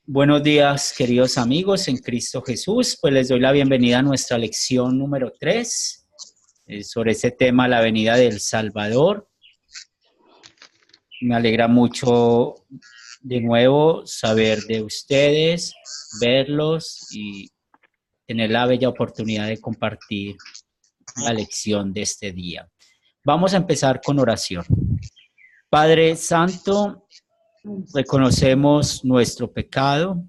Buenos días, queridos amigos en Cristo Jesús. Pues les doy la bienvenida a nuestra lección número 3 sobre ese tema, la venida del Salvador. Me alegra mucho de nuevo saber de ustedes, verlos y tener la bella oportunidad de compartir la lección de este día. Vamos a empezar con oración. Padre Santo, reconocemos nuestro pecado.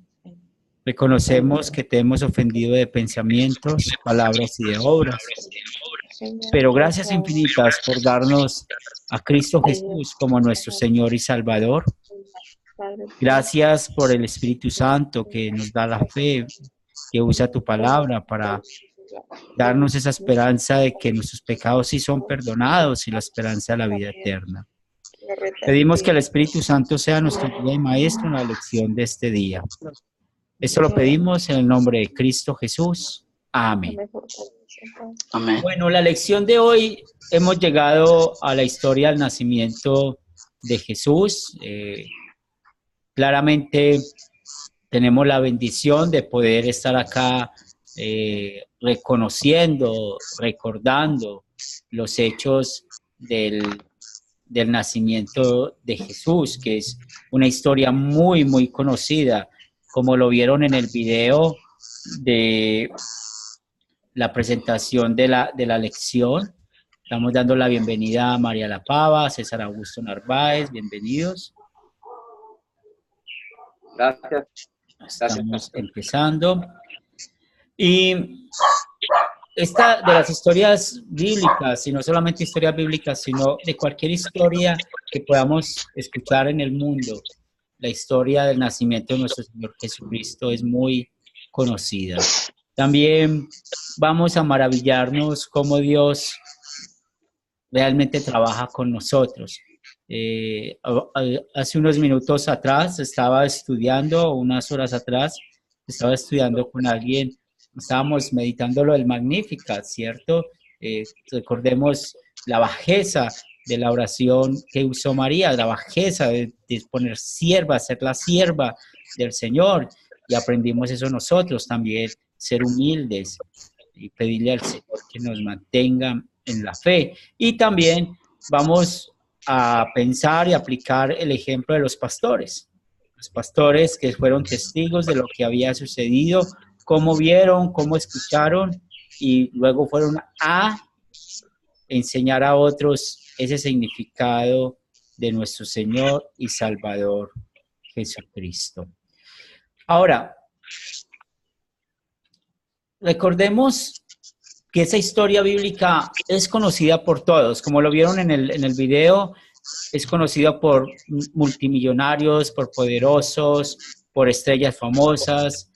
Reconocemos que te hemos ofendido de pensamientos, palabras y de obras, pero gracias infinitas por darnos a Cristo Jesús como nuestro Señor y Salvador. Gracias por el Espíritu Santo que nos da la fe, que usa tu palabra para darnos esa esperanza de que nuestros pecados sí son perdonados y la esperanza de la vida eterna. Pedimos que el Espíritu Santo sea nuestro guía y maestro en la lección de este día. Esto lo pedimos en el nombre de Cristo Jesús. Amén. Amén. Bueno, la lección de hoy hemos llegado a la historia del nacimiento de Jesús. Claramente tenemos la bendición de poder estar acá reconociendo, recordando los hechos del nacimiento de Jesús, que es una historia muy, muy conocida, como lo vieron en el video de la presentación de la lección. Estamos dando la bienvenida a María La Pava, a César Augusto Narváez, bienvenidos. Gracias. Estamos empezando. Y esta de las historias bíblicas, y no solamente historias bíblicas, sino de cualquier historia que podamos escuchar en el mundo, la historia del nacimiento de nuestro Señor Jesucristo es muy conocida. También vamos a maravillarnos cómo Dios realmente trabaja con nosotros. Hace unos minutos atrás estaba estudiando, unas horas atrás, estaba estudiando con alguien, estábamos meditando lo del Magnificat, ¿cierto? Recordemos la bajeza de la oración que usó María, la bajeza de poner sierva, ser la sierva del Señor, y aprendimos eso nosotros también, ser humildes y pedirle al Señor que nos mantenga en la fe. Y también vamos a pensar y aplicar el ejemplo de los pastores que fueron testigos de lo que había sucedido, cómo vieron, cómo escucharon y luego fueron a enseñar a otros ese significado de nuestro Señor y Salvador Jesucristo. Ahora, recordemos que esa historia bíblica es conocida por todos, como lo vieron en el video, es conocida por multimillonarios, por poderosos, por estrellas famosas,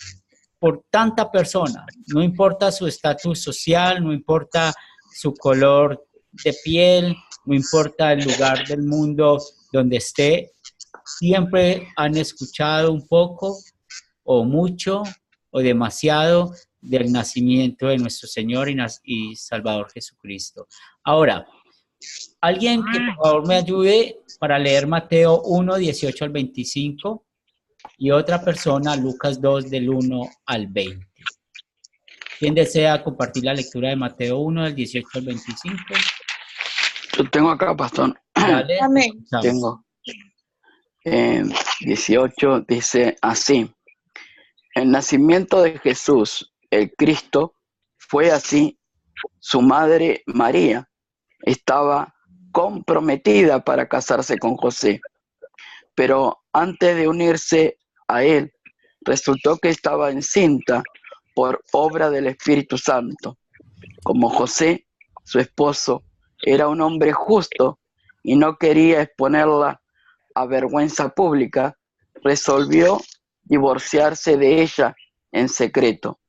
por tanta persona. No importa su estatus social, no importa su color de piel, no importa el lugar del mundo donde esté, siempre han escuchado un poco o mucho o demasiado del nacimiento de nuestro Señor y Salvador Jesucristo. Ahora, alguien que por favor me ayude para leer Mateo 1, 18 al 25 y otra persona Lucas 2, del 1 al 20. ¿Quién desea compartir la lectura de Mateo 1, del 18 al 25? Yo tengo acá, pastor. Dale. Amén. Tengo 18, dice así. El nacimiento de Jesús, el Cristo, fue así. Su madre María estaba comprometida para casarse con José, pero antes de unirse a él, resultó que estaba encinta por obra del Espíritu Santo. Como José, su esposo, era un hombre justo y no quería exponerla a vergüenza pública, resolvió divorciarse de ella en secreto.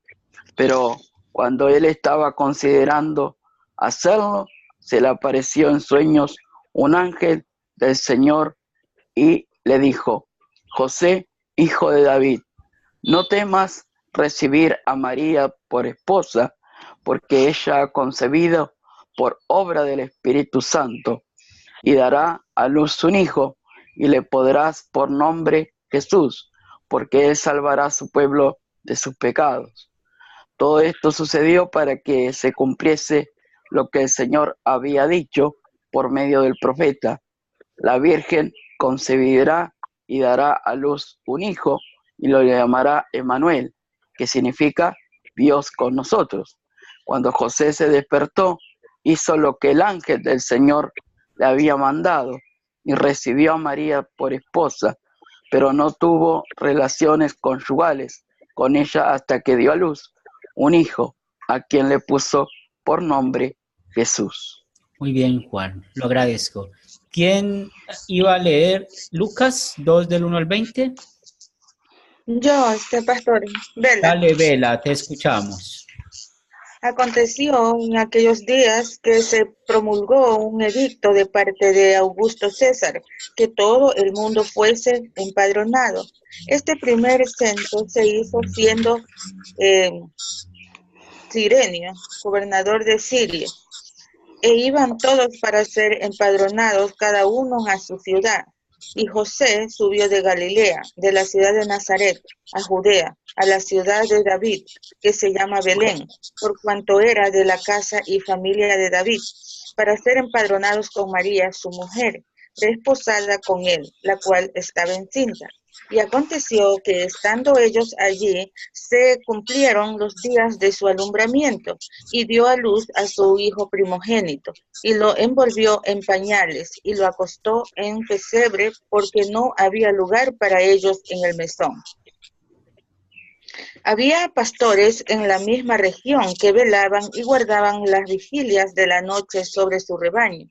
Pero cuando él estaba considerando hacerlo, se le apareció en sueños un ángel del Señor y le dijo: José, hijo de David, no temas recibir a María por esposa, porque ella ha concebido por obra del Espíritu Santo, y dará a luz un hijo, y le pondrás por nombre Jesús, porque Él salvará a su pueblo de sus pecados. Todo esto sucedió para que se cumpliese lo que el Señor había dicho por medio del profeta. La Virgen concebirá y dará a luz un hijo y lo llamará Emmanuel, que significa Dios con nosotros. Cuando José se despertó, hizo lo que el ángel del Señor le había mandado y recibió a María por esposa, pero no tuvo relaciones conyugales con ella hasta que dio a luz un hijo, a quien le puso por nombre Jesús. Muy bien, Juan, lo agradezco. ¿Quién iba a leer Lucas 2 del 1 al 20? Yo, pastor, Vela. Dale, Vela, te escuchamos. Aconteció en aquellos días que se promulgó un edicto de parte de Augusto César, que todo el mundo fuese empadronado. Este primer censo se hizo siendo Cirenio, gobernador de Siria, e iban todos para ser empadronados, cada uno a su ciudad. Y José subió de Galilea, de la ciudad de Nazaret, a Judea, a la ciudad de David, que se llama Belén, por cuanto era de la casa y familia de David, para ser empadronados con María, su mujer, desposada con él, la cual estaba encinta. Y aconteció que estando ellos allí, se cumplieron los días de su alumbramiento, y dio a luz a su hijo primogénito, y lo envolvió en pañales, y lo acostó en pesebre, porque no había lugar para ellos en el mesón. Había pastores en la misma región que velaban y guardaban las vigilias de la noche sobre su rebaño.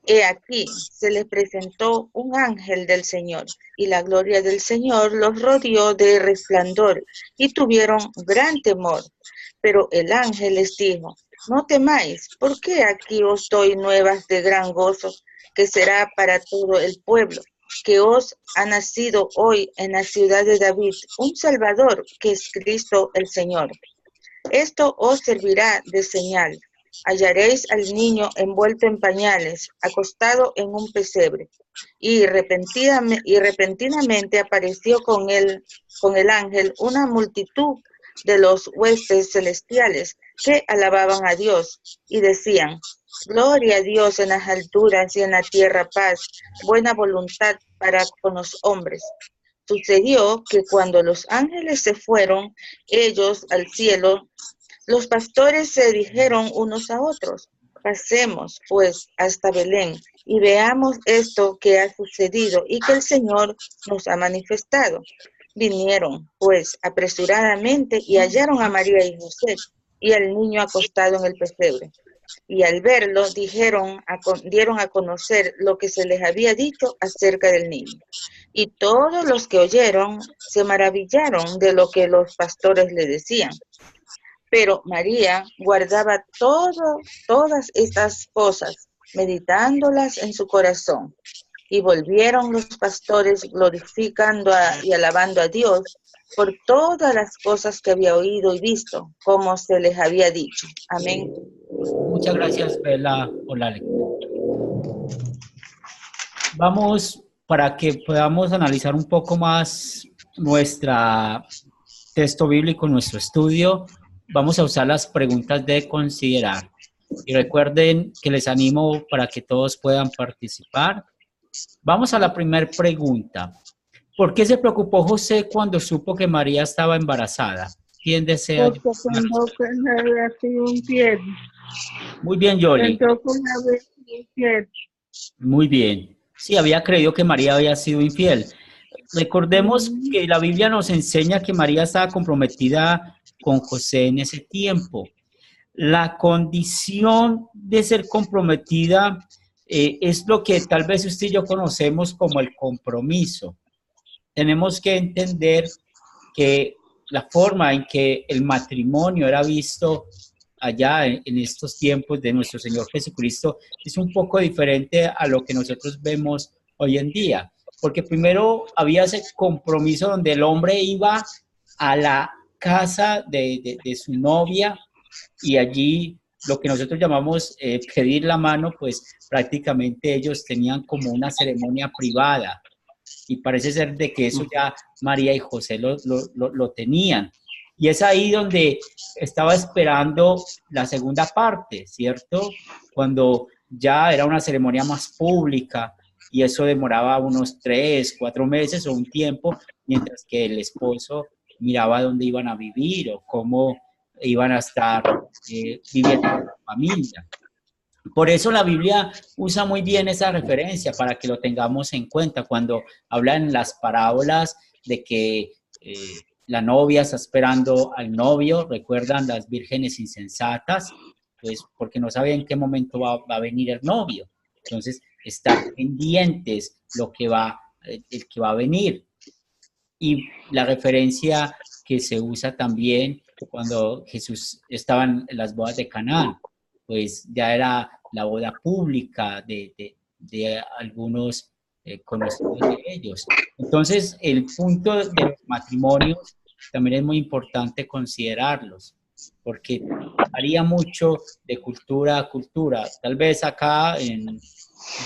He aquí, se les presentó un ángel del Señor, y la gloria del Señor los rodeó de resplandor, y tuvieron gran temor. Pero el ángel les dijo: no temáis, porque aquí os doy nuevas de gran gozo, que será para todo el pueblo, que os ha nacido hoy en la ciudad de David un Salvador, que es Cristo el Señor. Esto os servirá de señal. Hallaréis al niño envuelto en pañales, acostado en un pesebre. Y repentinamente apareció con el ángel una multitud de los huestes celestiales que alababan a Dios y decían: gloria a Dios en las alturas y en la tierra paz, buena voluntad para con los hombres. Sucedió que cuando los ángeles se fueron, ellos al cielo, los pastores se dijeron unos a otros: pasemos, pues, hasta Belén y veamos esto que ha sucedido y que el Señor nos ha manifestado. Vinieron, pues, apresuradamente y hallaron a María y José y al niño acostado en el pesebre. Y al verlo, dieron a conocer lo que se les había dicho acerca del niño. Y todos los que oyeron se maravillaron de lo que los pastores le decían. Pero María guardaba todas estas cosas, meditándolas en su corazón. Y volvieron los pastores glorificando y alabando a Dios por todas las cosas que había oído y visto, como se les había dicho. Amén. Muchas gracias, Bela, por la lectura. Vamos, para que podamos analizar un poco más nuestro texto bíblico, nuestro estudio, vamos a usar las preguntas de considerar. Y recuerden que les animo para que todos puedan participar. Vamos a la primera pregunta. ¿Por qué se preocupó José cuando supo que María estaba embarazada? ¿Quién desea? Porque pensó que le había sido infiel. Muy bien, Yoli. Pensó que le había sido infiel. Muy bien. Sí, había creído que María había sido infiel. Recordemos que la Biblia nos enseña que María estaba comprometida con José en ese tiempo. La condición de ser comprometida es lo que tal vez usted y yo conocemos como el compromiso. Tenemos que entender que la forma en que el matrimonio era visto allá en estos tiempos de nuestro Señor Jesucristo es un poco diferente a lo que nosotros vemos hoy en día. Porque primero había ese compromiso donde el hombre iba a la casa de su novia y allí lo que nosotros llamamos pedir la mano, pues prácticamente ellos tenían como una ceremonia privada. y parece ser de que eso ya María y José lo tenían. Y es ahí donde estaba esperando la segunda parte, ¿cierto? Cuando ya era una ceremonia más pública y eso demoraba unos 3, 4 meses o un tiempo, mientras que el esposo miraba dónde iban a vivir o cómo iban a estar viviendo con la familia. Por eso la Biblia usa muy bien esa referencia para que lo tengamos en cuenta cuando hablan las parábolas de que la novia está esperando al novio, recuerdan las vírgenes insensatas, pues porque no sabían en qué momento va a venir el novio. Entonces, estar pendientes el que va a venir. Y la referencia que se usa también cuando Jesús estaba en las bodas de Canaán, pues ya era la boda pública de algunos conocidos de ellos. Entonces, el punto de los matrimonios también es muy importante considerarlos, porque varía mucho de cultura a cultura. Tal vez acá en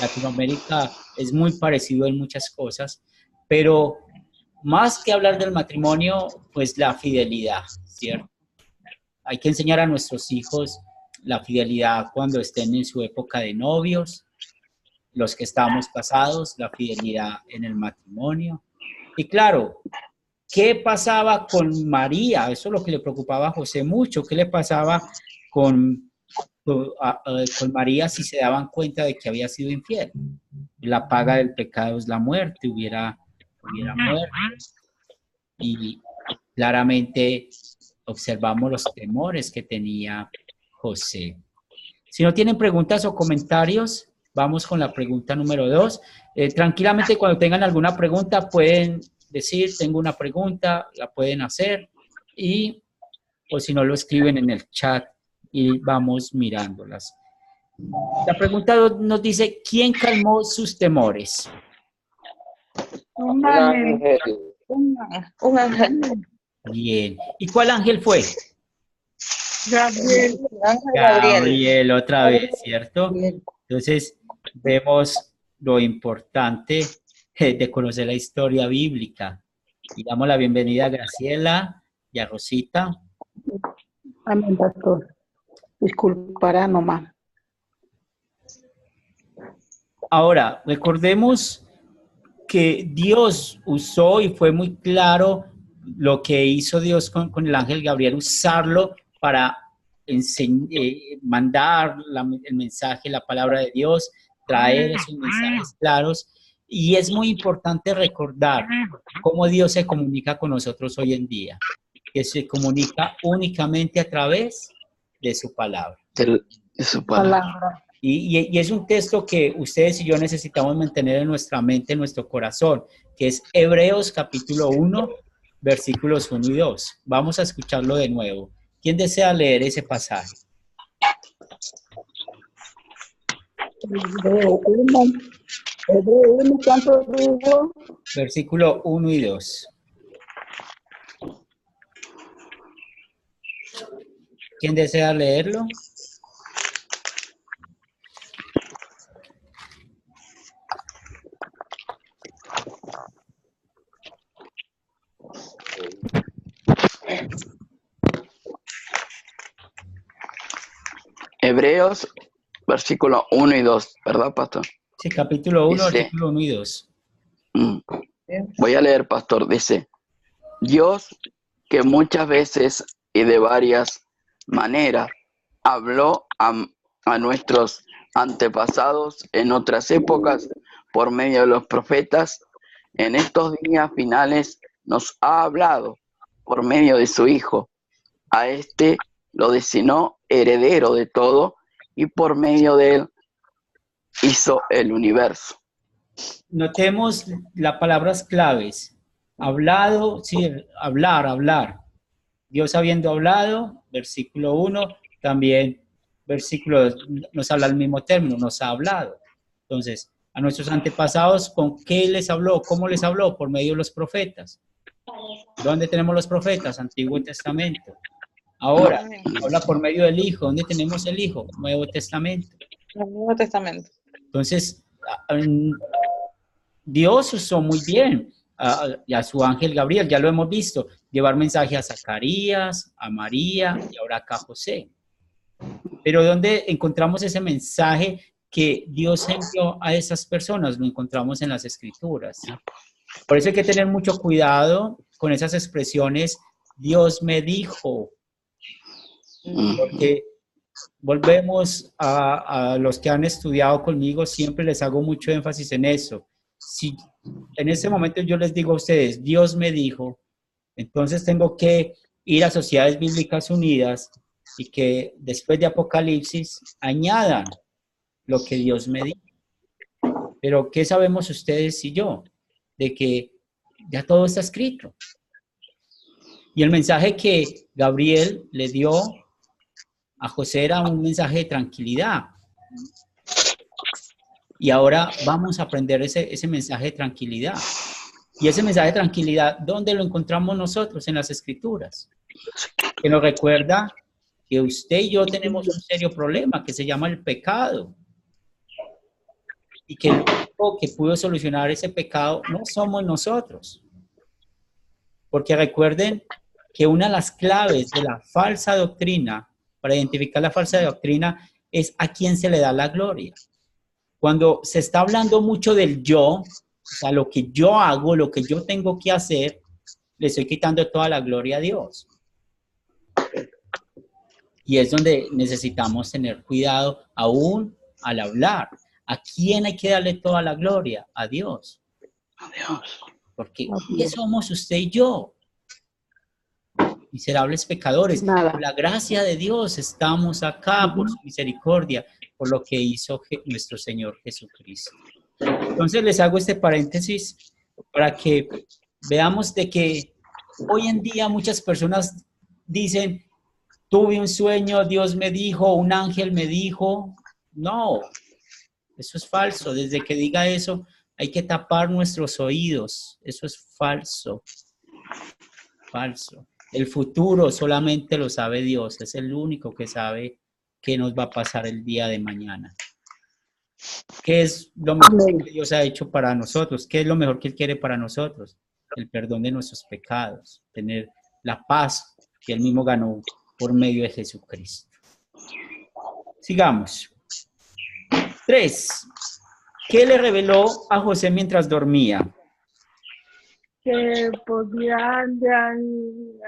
Latinoamérica es muy parecido en muchas cosas, pero más que hablar del matrimonio, pues la fidelidad, ¿cierto? Hay que enseñar a nuestros hijos la fidelidad cuando estén en su época de novios, los que estamos casados, la fidelidad en el matrimonio. Y claro, ¿qué pasaba con María? Eso es lo que le preocupaba a José mucho. ¿Qué le pasaba con María si se daban cuenta de que había sido infiel? La paga del pecado es la muerte, hubiera muerto. Y claramente observamos los temores que tenía José. Si no tienen preguntas o comentarios, vamos con la pregunta número 2. Tranquilamente, cuando tengan alguna pregunta, pueden decir, tengo una pregunta, la pueden hacer, o si no, lo escriben en el chat y vamos mirándolas. La pregunta 2 nos dice, ¿quién calmó sus temores? Un ángel. Un ángel. Bien. ¿Y cuál ángel fue? Gabriel. Ángel Gabriel. Gabriel, otra vez, ¿cierto? Entonces, vemos lo importante de conocer la historia bíblica. Y damos la bienvenida a Graciela y a Rosita. Amén, pastor. Disculpará nomás. Ahora, recordemos que Dios usó y fue muy claro lo que hizo Dios con el ángel Gabriel, usarlo para mandar el mensaje, la palabra de Dios, traer esos mensajes claros. Y es muy importante recordar cómo Dios se comunica con nosotros hoy en día, que se comunica únicamente a través de su palabra. De su palabra. Y es un texto que ustedes y yo necesitamos mantener en nuestra mente, en nuestro corazón, que es Hebreos capítulo 1, versículos 1 y 2. Vamos a escucharlo de nuevo. ¿Quién desea leer ese pasaje? Hebreo 1, ¿cuánto digo? Versículo 1 y 2. ¿Quién desea leerlo? Hebreos, versículo 1 y 2, ¿verdad, pastor? Sí, capítulo 1, Dice, versículo 1 y 2. Voy a leer, pastor. Dice, Dios que muchas veces y de varias maneras habló a nuestros antepasados en otras épocas por medio de los profetas, en estos días finales nos ha hablado por medio de su Hijo. A este lo designó heredero de todo y por medio de él hizo el universo. Notemos las palabras claves. Hablado, sí, hablar. Dios habiendo hablado, versículo 1, también versículo 2, nos habla el mismo término, nos ha hablado. Entonces, a nuestros antepasados, ¿con qué les habló? ¿Cómo les habló? Por medio de los profetas. ¿Dónde tenemos los profetas? Antiguo Testamento. Ahora, habla por medio del Hijo. ¿Dónde tenemos el Hijo? Nuevo Testamento. El Nuevo Testamento. Entonces, Dios usó muy bien a su ángel Gabriel, ya lo hemos visto, llevar mensaje a Zacarías, a María y ahora acá a José. Pero ¿dónde encontramos ese mensaje que Dios envió a esas personas? Lo encontramos en las Escrituras. Por eso hay que tener mucho cuidado con esas expresiones, Dios me dijo, porque volvemos a los que han estudiado conmigo, siempre les hago mucho énfasis en eso. Si en ese momento yo les digo a ustedes, Dios me dijo, entonces tengo que ir a Sociedades Bíblicas Unidas y que después de Apocalipsis añadan lo que Dios me dijo. Pero ¿qué sabemos ustedes y yo? De que ya todo está escrito. Y el mensaje que Gabriel le dio a José era un mensaje de tranquilidad. Y ahora vamos a aprender ese mensaje de tranquilidad. Y ese mensaje de tranquilidad, ¿dónde lo encontramos nosotros? En las Escrituras. Que nos recuerda que usted y yo tenemos un serio problema que se llama el pecado. Y que el único que pudo solucionar ese pecado no somos nosotros. Porque recuerden que una de las claves de la falsa doctrina, para identificar la falsa doctrina, es a quién se le da la gloria. Cuando se está hablando mucho del yo, o sea, lo que yo hago, lo que yo tengo que hacer, le estoy quitando toda la gloria a Dios. Y es donde necesitamos tener cuidado aún al hablar. ¿A quién hay que darle toda la gloria? A Dios. A Dios. Porque ¿qué somos usted y yo? Miserables pecadores. Nada. Por la gracia de Dios estamos acá, por su misericordia, por lo que hizo nuestro Señor Jesucristo. Entonces les hago este paréntesis para que veamos de que hoy en día muchas personas dicen, tuve un sueño, Dios me dijo, un ángel me dijo. No, eso es falso. Desde que diga eso, hay que tapar nuestros oídos. Eso es falso. Falso. El futuro solamente lo sabe Dios. Es el único que sabe qué nos va a pasar el día de mañana. ¿Qué es lo mejor que Dios ha hecho para nosotros? ¿Qué es lo mejor que Él quiere para nosotros? El perdón de nuestros pecados. Tener la paz que Él mismo ganó por medio de Jesucristo. Sigamos. 3. ¿Qué le reveló a José mientras dormía? Que podía dar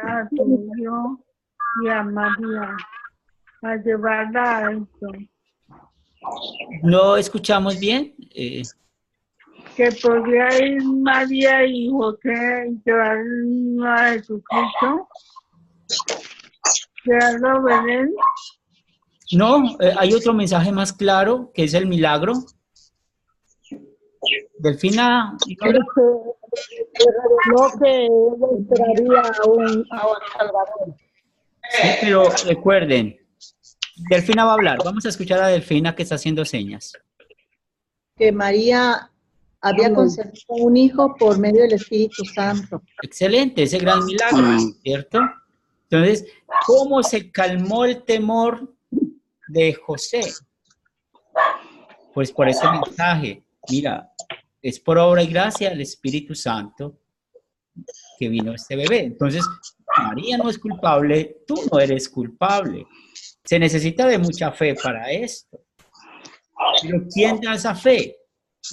a su hijo y a María a llevarla a esto. ¿No escuchamos bien? Que podía ir María y José y llevarlo a Jesucristo. Llevarlo a Belén. No, hay otro mensaje más claro, que es el milagro. Delfina. No, que él esperaría a un Salvador. Sí, pero recuerden, Delfina va a hablar. Vamos a escuchar a Delfina que está haciendo señas. Que María había concebido un hijo por medio del Espíritu Santo. Excelente, ese gran milagro, ¿cierto? Entonces, ¿cómo se calmó el temor de José? Pues por ese mensaje. Mira, es por obra y gracia del Espíritu Santo que vino este bebé. Entonces, María no es culpable, tú no eres culpable. Se necesita de mucha fe para esto. Pero ¿quién da esa fe?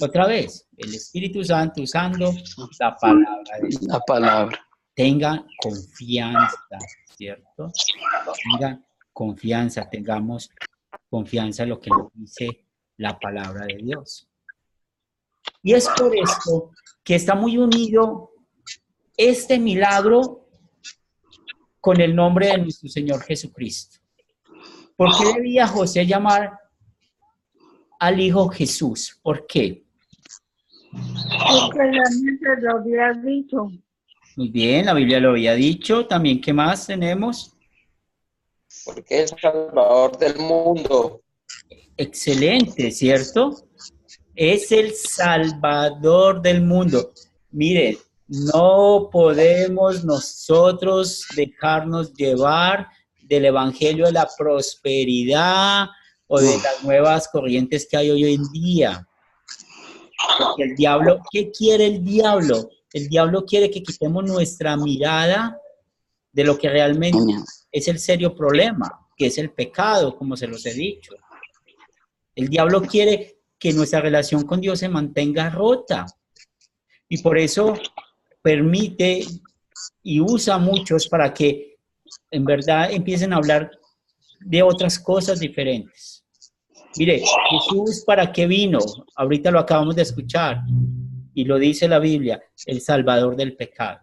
Otra vez, el Espíritu Santo usando la palabra de Dios. La palabra. Tengan confianza, ¿cierto? Tengan confianza, tengamos confianza en lo que nos dice la palabra de Dios. Y es por esto que está muy unido este milagro con el nombre de nuestro Señor Jesucristo. ¿Por qué debía José llamar al Hijo Jesús? ¿Por qué? Porque la Biblia lo había dicho. Muy bien, la Biblia lo había dicho. También, ¿qué más tenemos? Porque es Salvador del mundo. Excelente, ¿cierto? Es el Salvador del mundo. Miren, no podemos nosotros dejarnos llevar del evangelio de la prosperidad o de las nuevas corrientes que hay hoy en día. Porque el diablo, ¿qué quiere el diablo? El diablo quiere que quitemos nuestra mirada de lo que realmente es el serio problema, que es el pecado, como se los he dicho. El diablo quiere que nuestra relación con Dios se mantenga rota. Y por eso permite y usa a muchos para que en verdad empiecen a hablar de otras cosas diferentes. Mire, Jesús, ¿para qué vino? Ahorita lo acabamos de escuchar y lo dice la Biblia, el Salvador del pecado.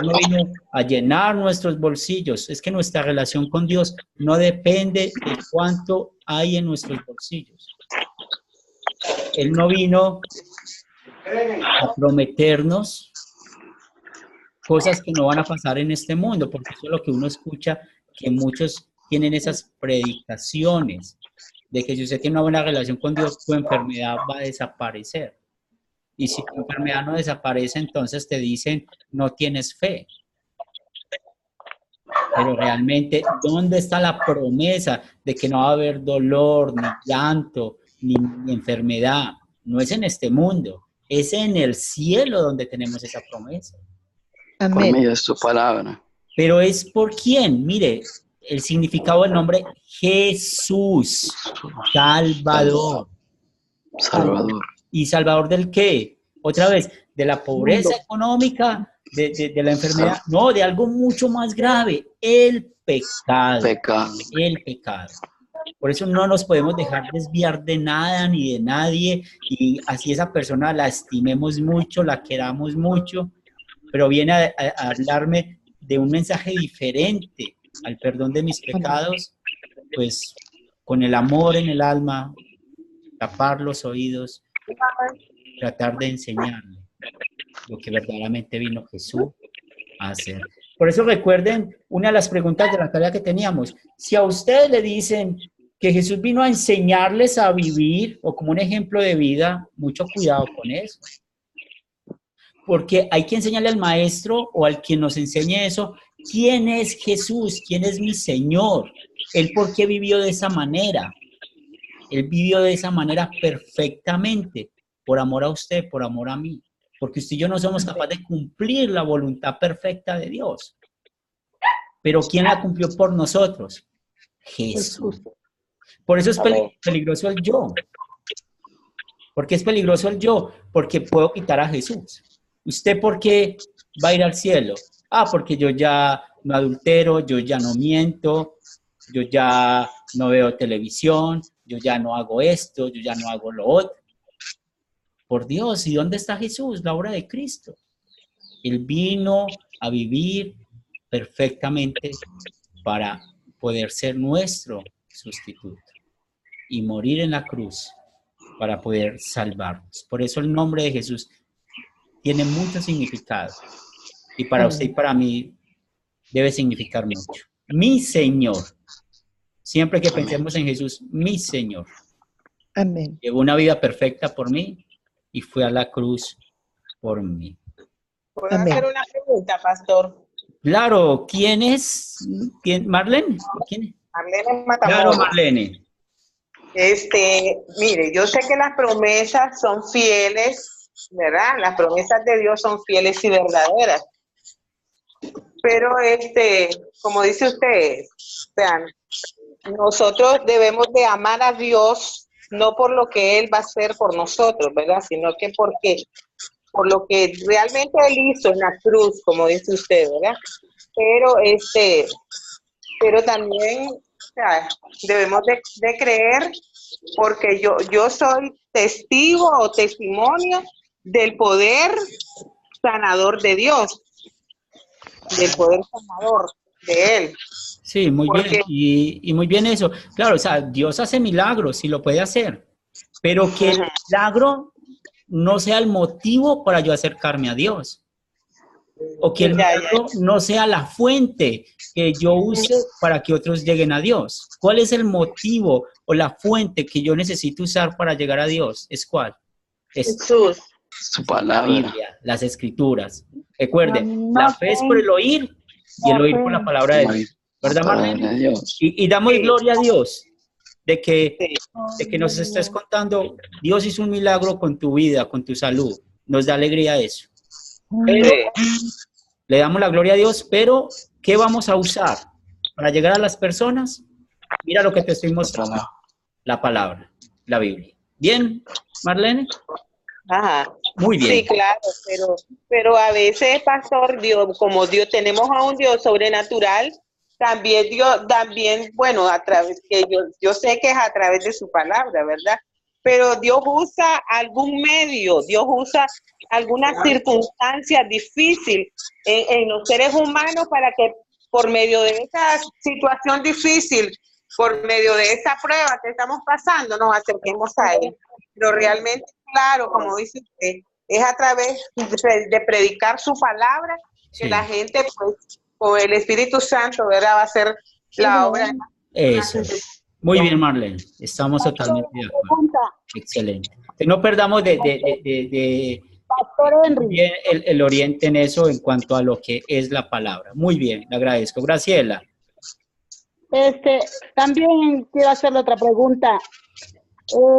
No vino a llenar nuestros bolsillos. Es que nuestra relación con Dios no depende de cuánto hay en nuestros bolsillos. Él no vino a prometernos cosas que no van a pasar en este mundo, porque eso es lo que uno escucha, que muchos tienen esas predicaciones de que si usted tiene una buena relación con Dios, tu enfermedad va a desaparecer. Y si tu enfermedad no desaparece, entonces te dicen, no tienes fe. Pero realmente, ¿dónde está la promesa de que no va a haber dolor, ni llanto, ni enfermedad? No es en este mundo, es en el cielo donde tenemos esa promesa. Por Amén. medio de su palabra. Pero es por quién. Mire, el significado del nombre Jesús, Salvador. Salvador. ¿Y Salvador del qué? Otra vez, de la pobreza económica, de la enfermedad. No, de algo mucho más grave, el pecado. Pecado. El pecado. Por eso no nos podemos dejar desviar de nada ni de nadie, y así esa persona la estimemos mucho, la queramos mucho, pero viene a hablarme de un mensaje diferente al perdón de mis pecados, pues con el amor en el alma, tapar los oídos, tratar de enseñarle lo que verdaderamente vino Jesús a hacer. Por eso recuerden una de las preguntas de la tarea que teníamos. Si a ustedes le dicen que Jesús vino a enseñarles a vivir o como un ejemplo de vida, mucho cuidado con eso. Porque hay que enseñarle al maestro o al quien nos enseñe eso, ¿quién es Jesús? ¿Quién es mi Señor? ¿Él por qué vivió de esa manera? Él vivió de esa manera perfectamente, por amor a usted, por amor a mí. Porque usted y yo no somos capaces de cumplir la voluntad perfecta de Dios. Pero ¿quién la cumplió por nosotros? Jesús. Por eso es peligroso el yo. ¿Por qué es peligroso el yo? Porque puedo quitar a Jesús. ¿Usted por qué va a ir al cielo? Ah, porque yo ya no adultero, yo ya no miento, yo ya no veo televisión, yo ya no hago esto, yo ya no hago lo otro. Por Dios, ¿y dónde está Jesús? La obra de Cristo. Él vino a vivir perfectamente para poder ser nuestro sustituto y morir en la cruz para poder salvarnos. Por eso el nombre de Jesús tiene mucho significado y para usted y para mí debe significar mucho. Mi Señor. Siempre que pensemos en Jesús, mi Señor. Amén. Llevó una vida perfecta por mí y fue a la cruz por mí. ¿Puedo Amén. hacer una pregunta, pastor? Claro, ¿quién es? ¿Marlene? ¿Quién es? Marlene Matamoros. Claro, Marlene. Mire, yo sé que las promesas son fieles, ¿verdad? Las promesas de Dios son fieles y verdaderas. Pero como dice usted, vean, nosotros debemos de amar a Dios no por lo que Él va a hacer por nosotros, ¿verdad? Sino que por lo que realmente Él hizo en la cruz, como dice usted, ¿verdad? Pero también, o sea, debemos de creer, porque yo soy testigo o testimonio del poder sanador de Dios, del poder sanador de Él. Sí, muy Porque, bien. Y muy bien eso. Claro, o sea, Dios hace milagros y lo puede hacer, pero que el milagro no sea el motivo para yo acercarme a Dios. O que el milagro no sea la fuente que yo use para que otros lleguen a Dios. ¿Cuál es el motivo o la fuente que yo necesito usar para llegar a Dios? ¿Es cuál? Es Jesús. Su la palabra. Biblia, las Escrituras. Recuerden, la fe es por el oír y el oír por la palabra de Dios. ¿Verdad, Marlene? Dios. Y damos gloria a Dios de que nos estés contando, Dios hizo un milagro con tu vida, con tu salud. Nos da alegría eso. Pero le damos la gloria a Dios, pero ¿qué vamos a usar para llegar a las personas? Mira lo que te estoy mostrando. La palabra, la Biblia. ¿Bien, Marlene? Ajá. Muy bien. Sí, claro, pero a veces, pastor, Dios, como Dios, tenemos a un Dios sobrenatural, también, bueno, a través, que yo sé que es a través de su palabra, ¿verdad? Pero Dios usa algún medio, Dios usa alguna circunstancia difícil en los seres humanos para que por medio de esa situación difícil, por medio de esa prueba que estamos pasando, nos acerquemos a Él. Pero realmente, claro, como dice usted, es a través de predicar su palabra que la gente, pues, con el Espíritu Santo, ¿verdad?, va a hacer la obra. Eso. Muy bien, Marlene. Estamos totalmente de acuerdo. Excelente. Que no perdamos bien el oriente en eso en cuanto a lo que es la palabra. Muy bien, le agradezco. Graciela. También quiero hacerle otra pregunta.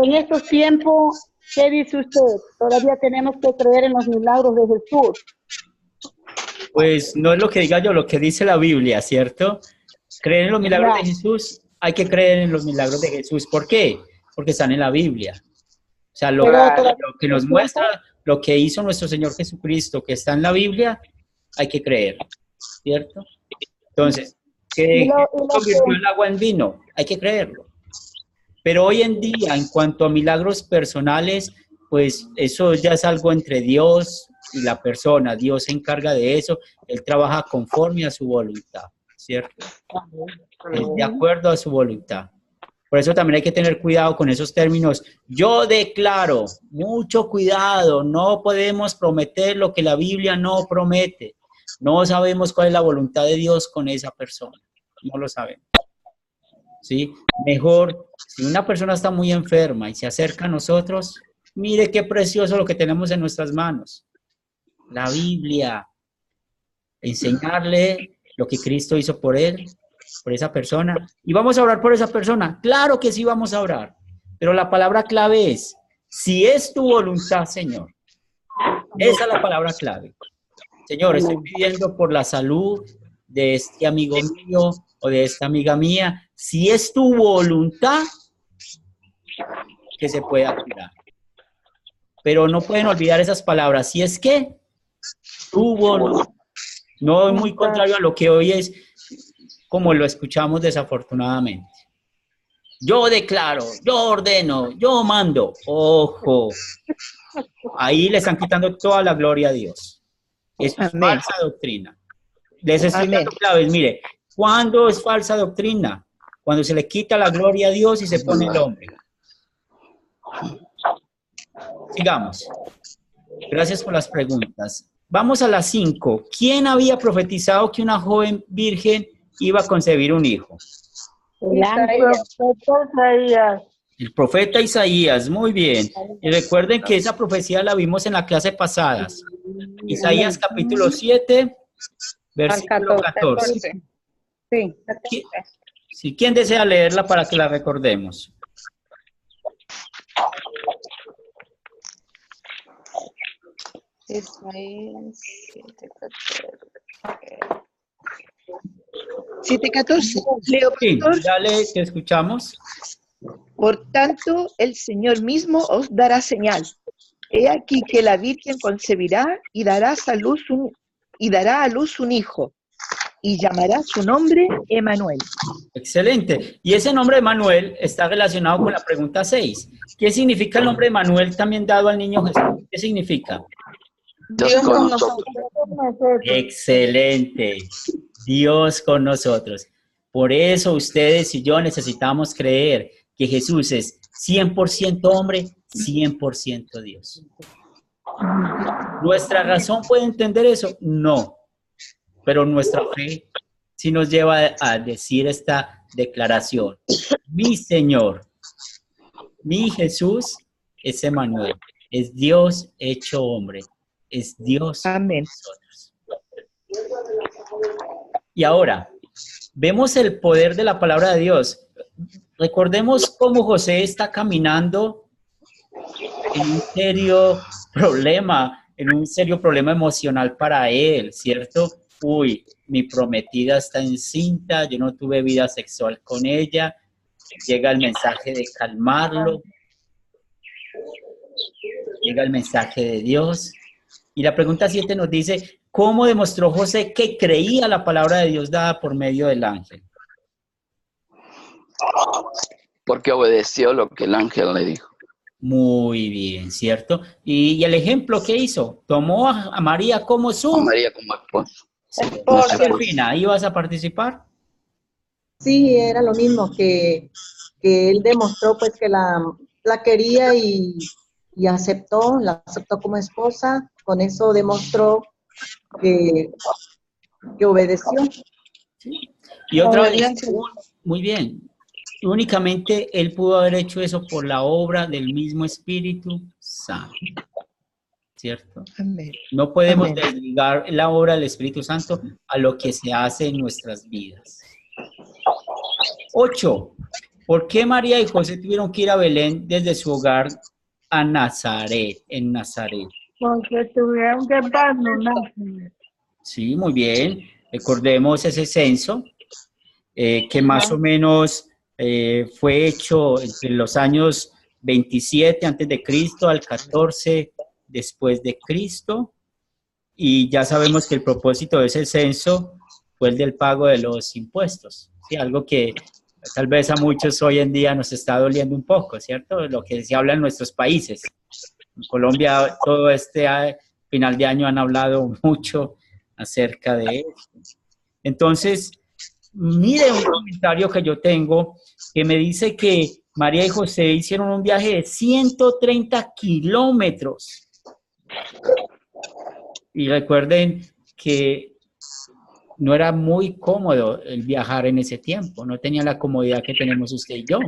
En estos tiempos, ¿qué dice usted? ¿Todavía tenemos que creer en los milagros de Jesús? Pues no es lo que diga yo, lo que dice la Biblia, ¿cierto? Creer en los milagros de Jesús, hay que creer en los milagros de Jesús. ¿Por qué? Porque están en la Biblia. O sea, lo que nos muestra, lo que hizo nuestro Señor Jesucristo, que está en la Biblia, hay que creer, ¿cierto? Entonces, que convirtió el agua en vino, hay que creerlo. Pero hoy en día, en cuanto a milagros personales, pues eso ya es algo entre Dios y la persona. Dios se encarga de eso, Él trabaja conforme a su voluntad, ¿cierto? De acuerdo a su voluntad. Por eso también hay que tener cuidado con esos términos. Yo declaro, mucho cuidado, no podemos prometer lo que la Biblia no promete. No sabemos cuál es la voluntad de Dios con esa persona. No lo sabemos. ¿Sí? Mejor, si una persona está muy enferma y se acerca a nosotros, mire qué precioso lo que tenemos en nuestras manos. La Biblia. Enseñarle lo que Cristo hizo por él, por esa persona. Y vamos a orar por esa persona. Claro que sí vamos a orar. Pero la palabra clave es, si es tu voluntad, Señor. Esa es la palabra clave. Señor, estoy pidiendo por la salud de este amigo mío o de esta amiga mía. Si es tu voluntad, que se pueda curar. Pero no pueden olvidar esas palabras. Si es que tu voluntad. No es muy contrario a lo que hoy es, como lo escuchamos desafortunadamente. Yo declaro, yo ordeno, yo mando. Ojo. Ahí le están quitando toda la gloria a Dios. Es falsa doctrina. Les estoy dando claves. Mire, ¿cuándo es falsa doctrina? Cuando se le quita la gloria a Dios y se pone el hombre. Sigamos. Gracias por las preguntas. Vamos a las 5. ¿Quién había profetizado que una joven virgen iba a concebir un hijo? El profeta Isaías. Muy bien. Y recuerden que esa profecía la vimos en la clase pasada. Isaías capítulo 7, versículo 14. Sí. ¿Quién desea leerla para que la recordemos? Isaías 7:14. Leo, sí, dale, te escuchamos. Por tanto, el Señor mismo os dará señal. He aquí que la Virgen concebirá y dará a luz un hijo, y llamará su nombre Emmanuel. Excelente. Y ese nombre Emmanuel está relacionado con la pregunta 6. ¿Qué significa el nombre Emmanuel también dado al niño Jesús? ¿Qué significa? Dios con nosotros. Excelente. Dios con nosotros. Por eso ustedes y yo necesitamos creer que Jesús es 100% hombre, 100% Dios. ¿Nuestra razón puede entender eso? No. Pero nuestra fe sí nos lleva a decir esta declaración. Mi Señor, mi Jesús es Emmanuel, es Dios hecho hombre, es Dios con nosotros. Y ahora, vemos el poder de la palabra de Dios. recordemos cómo José está caminando en un serio problema emocional para él, ¿cierto? Uy, mi prometida está encinta, yo no tuve vida sexual con ella. Llega el mensaje de calmarlo. Llega el mensaje de Dios. Y la pregunta 7 nos dice, ¿cómo demostró José que creía la palabra de Dios dada por medio del ángel? Porque obedeció lo que el ángel le dijo. Muy bien, ¿cierto? Y el ejemplo que hizo, tomó a María como su... A María como esposa. Delfina, ¿ibas a participar? Sí, era lo mismo que él demostró pues que la quería y la aceptó como esposa. Con eso demostró que obedeció. Sí. Y otra vez, muy bien, únicamente él pudo haber hecho eso por la obra del mismo Espíritu Santo, ¿cierto? Amén. No podemos Amén. desligar la obra del Espíritu Santo a lo que se hace en nuestras vidas. 8. ¿Por qué María y José tuvieron que ir a Belén desde su hogar a Nazaret, en Nazaret? Porque tuvieron que pasar. Sí, muy bien. Recordemos ese censo que más o menos fue hecho entre los años 27 antes de Cristo al 14 después de Cristo. Y ya sabemos que el propósito de ese censo fue el del pago de los impuestos. ¿Sí? Algo que tal vez a muchos hoy en día nos está doliendo un poco, ¿cierto? Lo que se habla en nuestros países. En Colombia, todo este final de año han hablado mucho acerca de esto. Entonces, mire un comentario que yo tengo que me dice que María y José hicieron un viaje de 130 kilómetros. Y recuerden que no era muy cómodo el viajar en ese tiempo, no tenía la comodidad que tenemos usted y yo.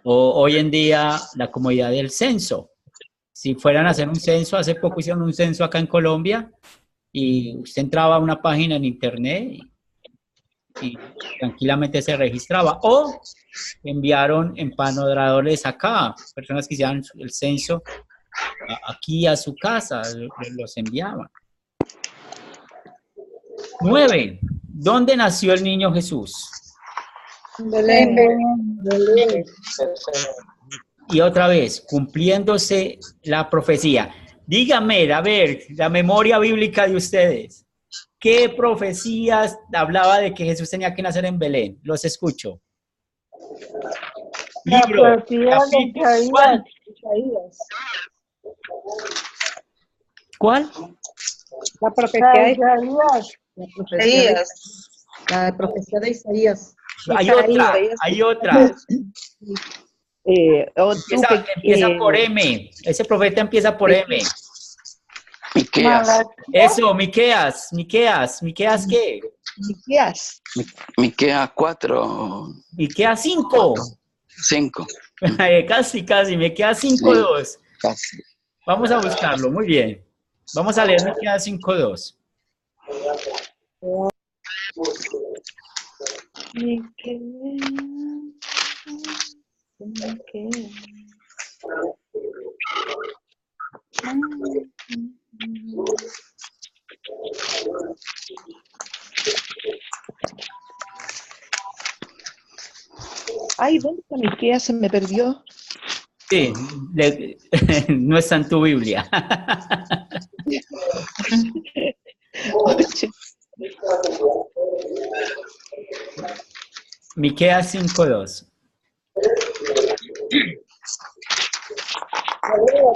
O hoy en día, la comodidad del censo. Si fueran a hacer un censo, hace poco hicieron un censo acá en Colombia y usted entraba a una página en internet y tranquilamente se registraba. O enviaron empadronadores acá, personas que hicieron el censo aquí a su casa, los enviaban. 9. ¿Dónde nació el niño Jesús? Belén. Y otra vez, cumpliéndose la profecía. Dígame, a ver, la memoria bíblica de ustedes. ¿Qué profecías hablaba de que Jesús tenía que nacer en Belén? Los escucho. Libro, La profecía de ¿cuál? Isaías. ¿Cuál? La profecía de Isaías. La profecía de Isaías. Hay otra. Empieza por M. M. Ese profeta empieza por M. Miqueas. Eso, Miqueas. ¿Miqueas qué? Miqueas. Miqueas 4. Miqueas 5. 5. Casi. Miqueas 5:2. Casi. Vamos a buscarlo, muy bien. Vamos a leer Miqueas 5:2. Ay, ¿dónde está Miqueas? Se me perdió. Sí, no está en tu Biblia. Miqueas 5:2.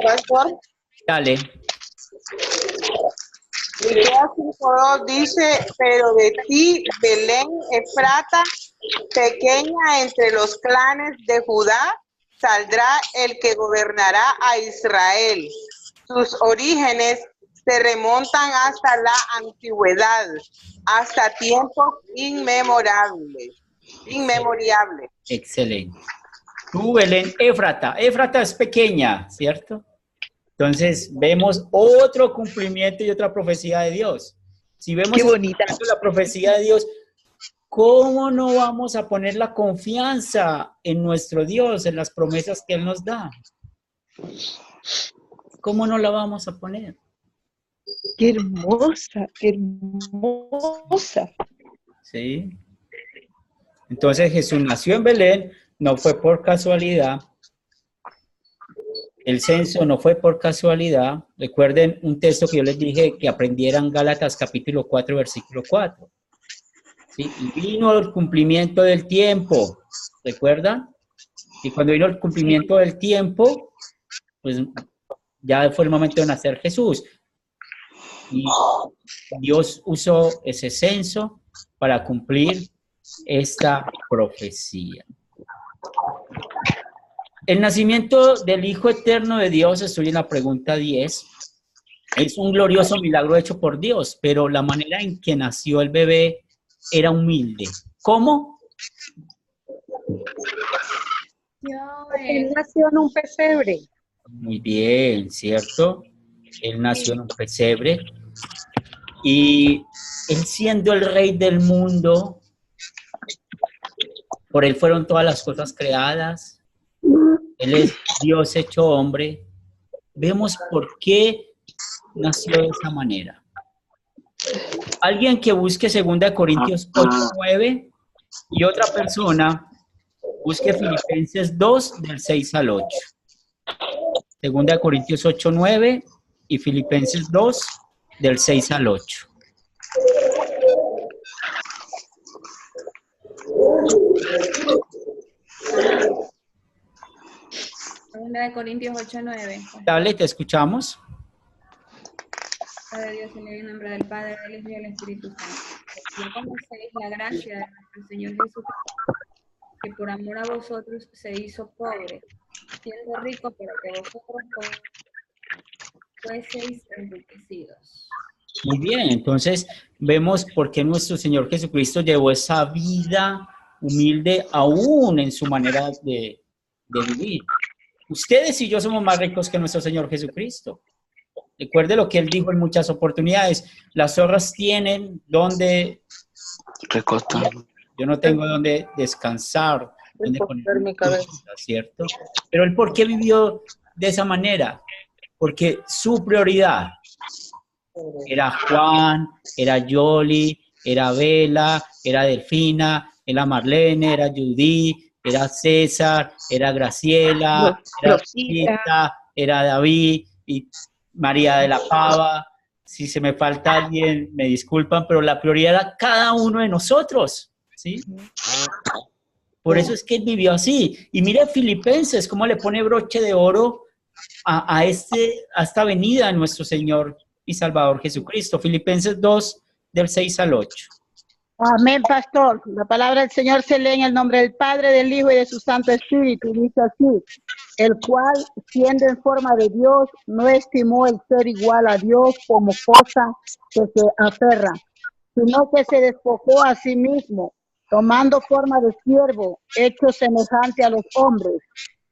Pastor. Dale. Miqueas 5:2 dice, pero de ti, Belén Efrata, pequeña entre los clanes de Judá, saldrá el que gobernará a Israel. Sus orígenes se remontan hasta la antigüedad, hasta tiempos inmemorables. Excelente. Tú, Belén Éfrata. Éfrata es pequeña, ¿cierto? Entonces, vemos otro cumplimiento y otra profecía de Dios. Si vemos Qué bonita. la profecía de Dios, ¿cómo no vamos a poner la confianza en nuestro Dios, en las promesas que Él nos da? ¿Cómo no la vamos a poner? Qué hermosa, qué hermosa. ¿Sí? Entonces Jesús nació en Belén, no fue por casualidad. El censo no fue por casualidad. Recuerden un texto que yo les dije que aprendieran, Gálatas capítulo 4, versículo 4. ¿Sí? Y vino el cumplimiento del tiempo, ¿recuerdan? Y cuando vino el cumplimiento del tiempo, pues ya fue el momento de nacer Jesús. Y Dios usó ese censo para cumplir esta profecía. El nacimiento del Hijo Eterno de Dios, estoy en la pregunta 10, es un glorioso milagro hecho por Dios, pero la manera en que nació el bebé era humilde. ¿Cómo? Él nació en un pesebre. Muy bien, ¿cierto? Él nació en un pesebre y él siendo el rey del mundo, por él fueron todas las cosas creadas. Él es Dios hecho hombre. Vemos por qué nació de esa manera. Alguien que busque 2 Corintios 8:9 y otra persona busque Filipenses 2 del 6 al 8. 2 Corintios 8:9 y Filipenses 2 del 6 al 8. Segunda de Corintios 8:9. Dale, te escuchamos. Padre Dios, en el nombre del Padre, del Hijo y del Espíritu Santo. No conocéis la gracia de nuestro Señor Jesucristo, que por amor a vosotros se hizo pobre, siendo rico para que vosotros fueseis enriquecidos. Muy bien, entonces vemos por qué nuestro Señor Jesucristo llevó esa vida humilde aún en su manera de vivir. Ustedes y yo somos más ricos que nuestro Señor Jesucristo. Recuerde lo que Él dijo en muchas oportunidades. Las zorras tienen donde recostar. Yo no tengo donde descansar, donde poner mi cabeza, ¿cierto? Pero Él, ¿por qué vivió de esa manera? Porque su prioridad era Juan, era Yoli, era Vela, era Delfina, era Marlene, era Judy, era César, era Graciela, era Rosita, era David y María de la Pava. Si se me falta alguien, me disculpan, pero la prioridad era cada uno de nosotros, ¿sí? Por eso es que Él vivió así. Y mire Filipenses, cómo le pone broche de oro a esta venida de nuestro Señor y Salvador Jesucristo. Filipenses 2, del 6 al 8. Amén, pastor. La palabra del Señor se lee en el nombre del Padre, del Hijo y de su Santo Espíritu. Dice así: el cual, siendo en forma de Dios, no estimó el ser igual a Dios como cosa que se aferra, sino que se despojó a sí mismo, tomando forma de siervo, hecho semejante a los hombres,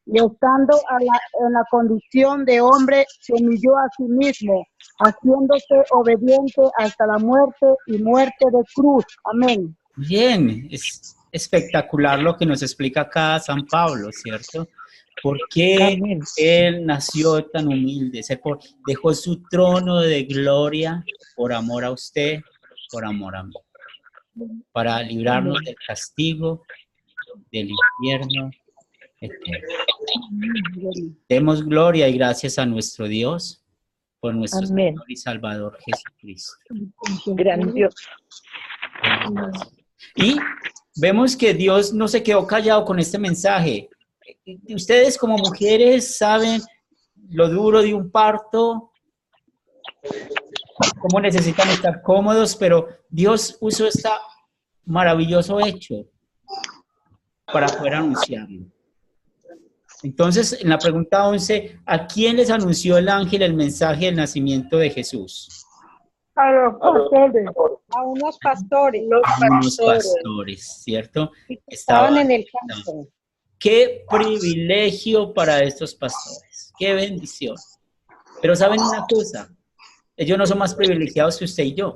y estando en la condición de hombre, se humilló a sí mismo, haciéndose obediente hasta la muerte y muerte de cruz. Amén. Bien, es espectacular lo que nos explica acá San Pablo, ¿cierto? ¿Por qué Él nació tan humilde? Dejó su trono de gloria por amor a usted, por amor a mí, para librarnos del castigo, del infierno eterno. Demos gloria y gracias a nuestro Dios por nuestro Señor y Salvador Jesucristo. Grandioso. Y vemos que Dios no se quedó callado con este mensaje. Ustedes como mujeres saben lo duro de un parto, cómo necesitan estar cómodos, pero Dios usó este maravilloso hecho para poder anunciarlo. Entonces, en la pregunta 11, ¿a quién les anunció el ángel el mensaje del nacimiento de Jesús? A los pastores, a unos pastores. Unos pastores, ¿cierto? Estaban en el campo. Qué privilegio para estos pastores, qué bendición. Pero ¿saben una cosa? Ellos no son más privilegiados que usted y yo,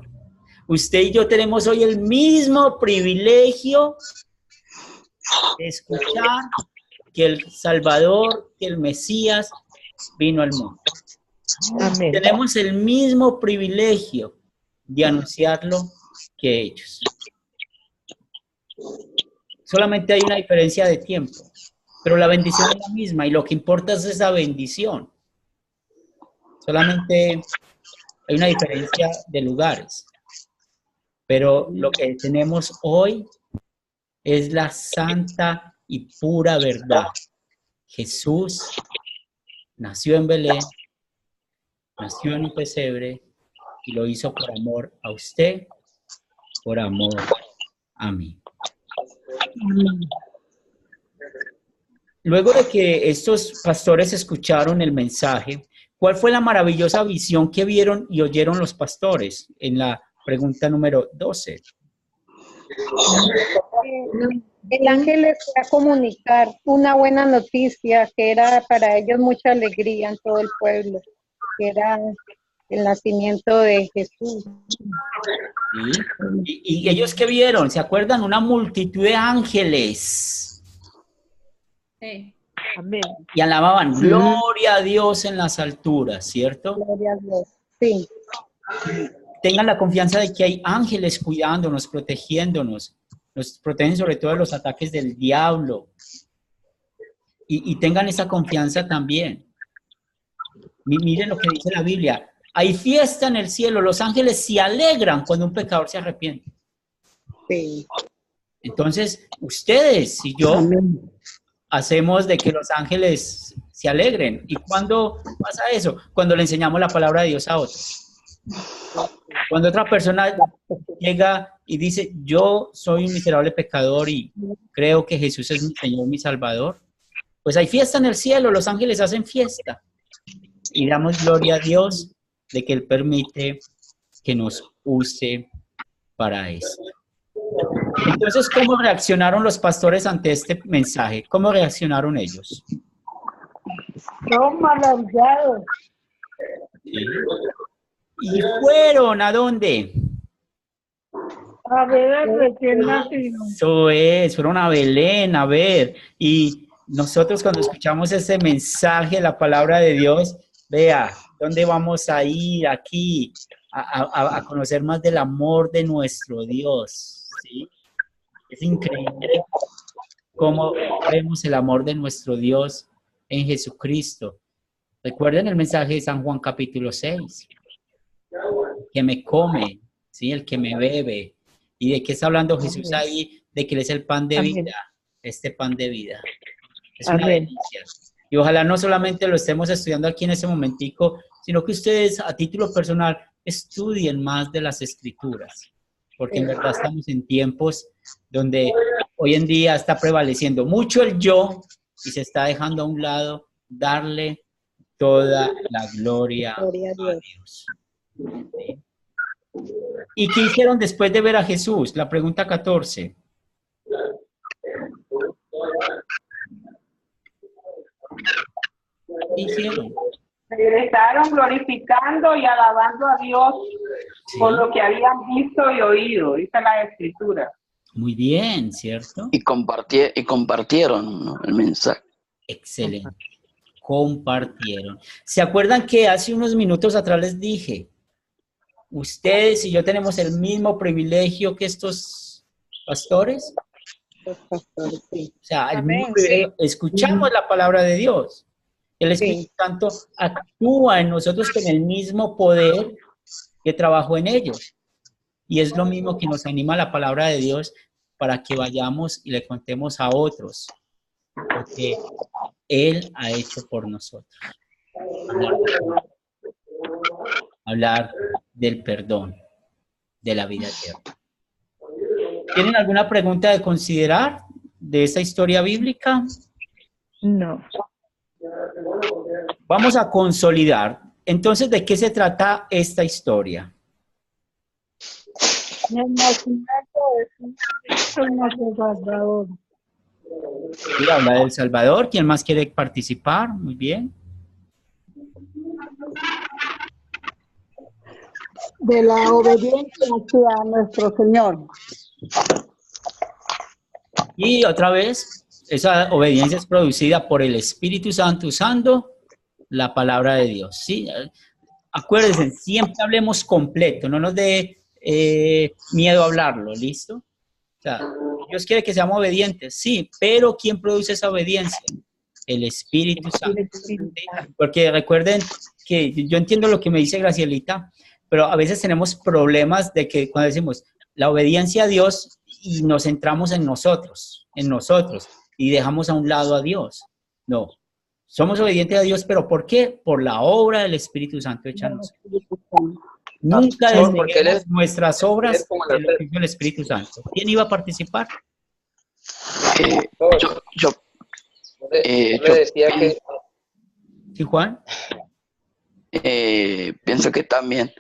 Usted y yo tenemos hoy el mismo privilegio de escuchar que el Salvador, que el Mesías vino al mundo. Amén. Tenemos el mismo privilegio de anunciarlo que ellos. Solamente hay una diferencia de tiempo, pero la bendición es la misma y lo que importa es esa bendición. Solamente hay una diferencia de lugares, pero lo que tenemos hoy es la santa y pura verdad. Jesús nació en Belén, nació en un pesebre y lo hizo por amor a usted, por amor a mí. Luego de que estos pastores escucharon el mensaje, ¿cuál fue la maravillosa visión que vieron y oyeron los pastores? En la pregunta número 12. El ángel les fue a comunicar una buena noticia que era para ellos mucha alegría en todo el pueblo, que era el nacimiento de Jesús. ¿Sí? ¿Y ellos qué vieron? ¿Se acuerdan? Una multitud de ángeles. Sí. Amén. Y alababan, gloria a Dios en las alturas, ¿cierto? Gloria a Dios. Sí. Tengan la confianza de que hay ángeles cuidándonos, protegiéndonos. Nos protegen sobre todo de los ataques del diablo. Y tengan esa confianza también. Miren lo que dice la Biblia. Hay fiesta en el cielo. Los ángeles se alegran cuando un pecador se arrepiente. Sí. Entonces, ustedes y yo hacemos de que los ángeles se alegren. ¿Y cuándo pasa eso? Cuando le enseñamos la palabra de Dios a otros. Cuando otra persona llega y dice, yo soy un miserable pecador y creo que Jesús es mi Señor, mi Salvador, pues hay fiesta en el cielo, los ángeles hacen fiesta. Y damos gloria a Dios de que Él permite que nos use para esto. Entonces, ¿cómo reaccionaron los pastores ante este mensaje? ¿Cómo reaccionaron ellos? Son maravillados. ¿Sí? ¿Y fueron a dónde? A ver el recién nacido. Eso es, fueron a Belén a ver. Y nosotros cuando escuchamos ese mensaje, la palabra de Dios, vea, ¿dónde vamos a ir aquí? A conocer más del amor de nuestro Dios, ¿sí? Es increíble cómo vemos el amor de nuestro Dios en Jesucristo. Recuerden el mensaje de San Juan capítulo 6. Que me come, ¿sí? El que me bebe. ¿Y de qué está hablando Jesús ahí? De que Él es el pan de vida, este pan de vida. Es una delicia. Y ojalá no solamente lo estemos estudiando aquí en ese momentico, sino que ustedes a título personal estudien más de las Escrituras, porque en verdad estamos en tiempos donde hoy en día está prevaleciendo mucho el yo y se está dejando a un lado darle toda la gloria a Dios. ¿Sí? ¿Y qué hicieron después de ver a Jesús? La pregunta 14. ¿Qué hicieron? Regresaron glorificando y alabando a Dios por lo que habían visto y oído, dice la Escritura. Muy bien, ¿cierto? Y compartieron, ¿no?, el mensaje. Excelente. Compartieron. ¿Se acuerdan que hace unos minutos atrás les dije, ustedes y yo tenemos el mismo privilegio que estos pastores? Los pastores, sí. O sea, el mismo privilegio. Escuchamos la palabra de Dios. El Espíritu Santo actúa en nosotros con el mismo poder que trabajó en ellos. Y es lo mismo que nos anima la palabra de Dios para que vayamos y le contemos a otros lo que Él ha hecho por nosotros. Hablar del perdón, de la vida eterna. ¿Tienen alguna pregunta de considerar de esta historia bíblica? No. Vamos a consolidar. Entonces, ¿de qué se trata esta historia? El nacimiento de nuestro Salvador. Sí, habla del Salvador. ¿Quién más quiere participar? Muy bien. de la obediencia hacia nuestro Señor. Y otra vez, esa obediencia es producida por el Espíritu Santo usando la palabra de Dios, ¿sí? Acuérdense, siempre hablemos completo, no nos dé miedo a hablarlo, ¿listo? O sea, Dios quiere que seamos obedientes, sí, pero ¿quién produce esa obediencia? El Espíritu Santo. ¿Sí? Porque recuerden que yo entiendo lo que me dice Gracielita, pero a veces tenemos problemas de que cuando decimos la obediencia a Dios y nos centramos en nosotros, y dejamos a un lado a Dios. No, somos obedientes a Dios, pero ¿por qué? Por la obra del Espíritu Santo hecha en nosotros. Nunca desneguemos nuestras obras de lo que hizo el Espíritu Santo. ¿Quién iba a participar? Yo decía que... ¿Sí, Juan? Pienso que también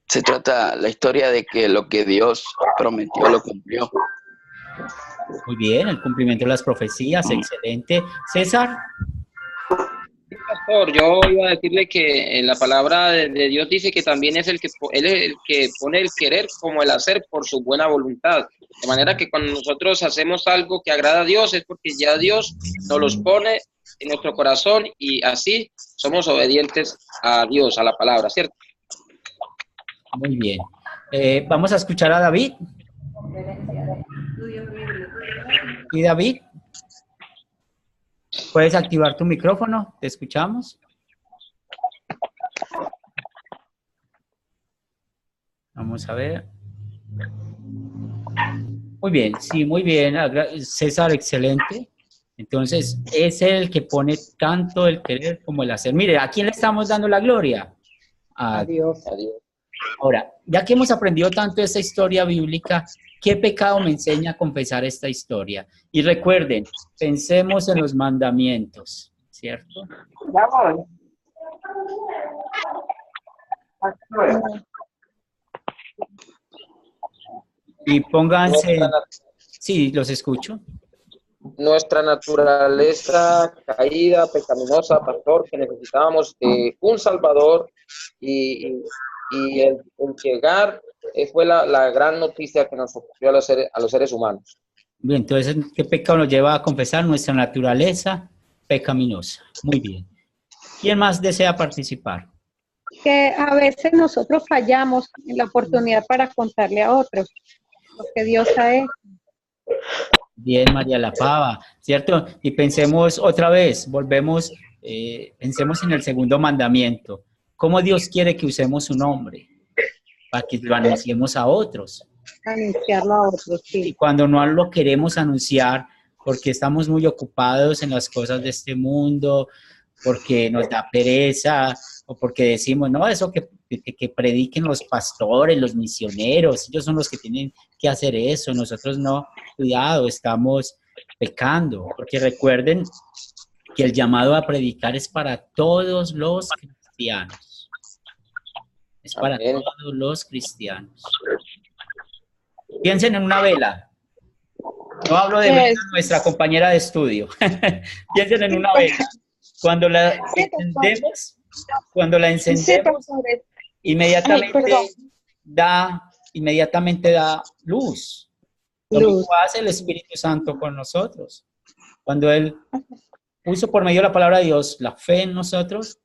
se trata la historia de que lo que Dios prometió lo cumplió. Muy bien, el cumplimiento de las profecías, excelente. César. Pastor, yo iba a decirle que la palabra de Dios dice que también es él es el que pone el querer como el hacer por su buena voluntad. De manera que cuando nosotros hacemos algo que agrada a Dios es porque ya Dios nos los pone en nuestro corazón y así somos obedientes a Dios, a la palabra, ¿cierto? Muy bien. Vamos a escuchar a David. ¿Y David? ¿Puedes activar tu micrófono? ¿Te escuchamos? Vamos a ver. Muy bien, sí, muy bien. César, excelente. Entonces, es el que pone tanto el querer como el hacer. Mire, ¿a quién le estamos dando la gloria? A Dios. Ahora, ya que hemos aprendido tanto de esta historia bíblica, ¿qué pecado me enseña a confesar esta historia? Y recuerden, pensemos en los mandamientos, ¿cierto? Y pónganse... Sí, los escucho. Nuestra naturaleza caída, pecaminosa, pastor, que necesitábamos un Salvador y el llegar fue la gran noticia que nos ocurrió a los seres humanos. Bien, entonces, ¿qué pecado nos lleva a confesar? Nuestra naturaleza pecaminosa. Muy bien. ¿Quién más desea participar? Que a veces nosotros fallamos en la oportunidad para contarle a otros lo que Dios ha hecho. Bien, María La Pava, ¿cierto? Y pensemos otra vez, volvemos, pensemos en el segundo mandamiento. ¿Cómo Dios quiere que usemos su nombre? Para que lo anunciemos a otros. Anunciarlo a otros, sí. Y cuando no lo queremos anunciar, porque estamos muy ocupados en las cosas de este mundo, porque nos da pereza, o porque decimos, no, eso que prediquen los pastores, los misioneros, ellos son los que tienen que hacer eso, nosotros no. Cuidado, estamos pecando, porque recuerden que el llamado a predicar es para todos los cristianos. Es para todos los cristianos. Piensen en una vela. No hablo de vela, nuestra compañera de estudio. Piensen en una vela. Cuando la encendemos, inmediatamente da luz. Lo mismo hace el Espíritu Santo con nosotros. Cuando Él puso por medio de la palabra de Dios la fe en nosotros,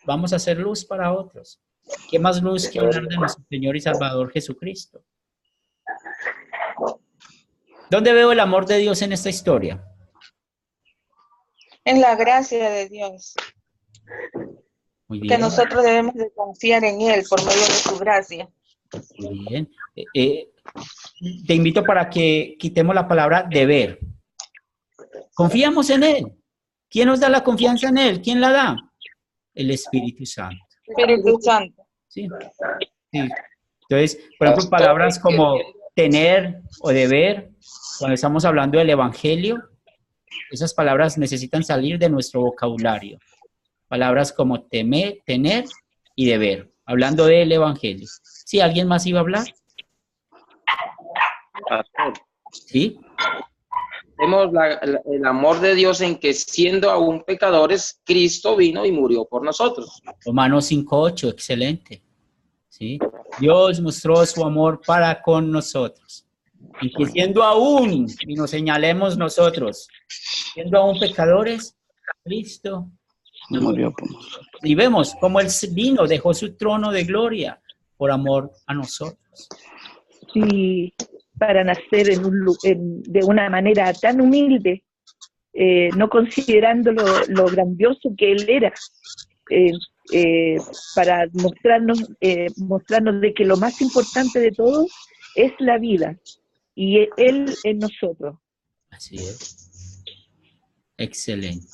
vamos a hacer luz para otros. ¿Qué más luz que hablar de nuestro Señor y Salvador Jesucristo? ¿Dónde veo el amor de Dios en esta historia? En la gracia de Dios. Muy bien. Que nosotros debemos de confiar en Él por medio de su gracia. Muy bien. Te invito para que quitemos la palabra deber. Confiamos en Él. ¿Quién nos da la confianza en Él? ¿Quién la da? El Espíritu Santo. Espíritu Santo. Sí. Sí. Entonces, por ejemplo, palabras como tener o deber, cuando estamos hablando del Evangelio, esas palabras necesitan salir de nuestro vocabulario. Palabras como temer, tener y deber, hablando del Evangelio. ¿Sí? ¿Alguien más iba a hablar? ¿Sí? Vemos el amor de Dios en que siendo aún pecadores, Cristo vino y murió por nosotros. Romanos 5:8, excelente. ¿Sí? Dios mostró su amor para con nosotros. Y que siendo aún, y nos señalemos nosotros, siendo aún pecadores, Cristo murió por nosotros. y vemos cómo Él vino, dejó su trono de gloria por amor a nosotros. Sí, para nacer de una manera tan humilde, no considerando lo grandioso que Él era, para mostrarnos de que lo más importante de todo es la vida, y Él en nosotros. Así es. Excelente.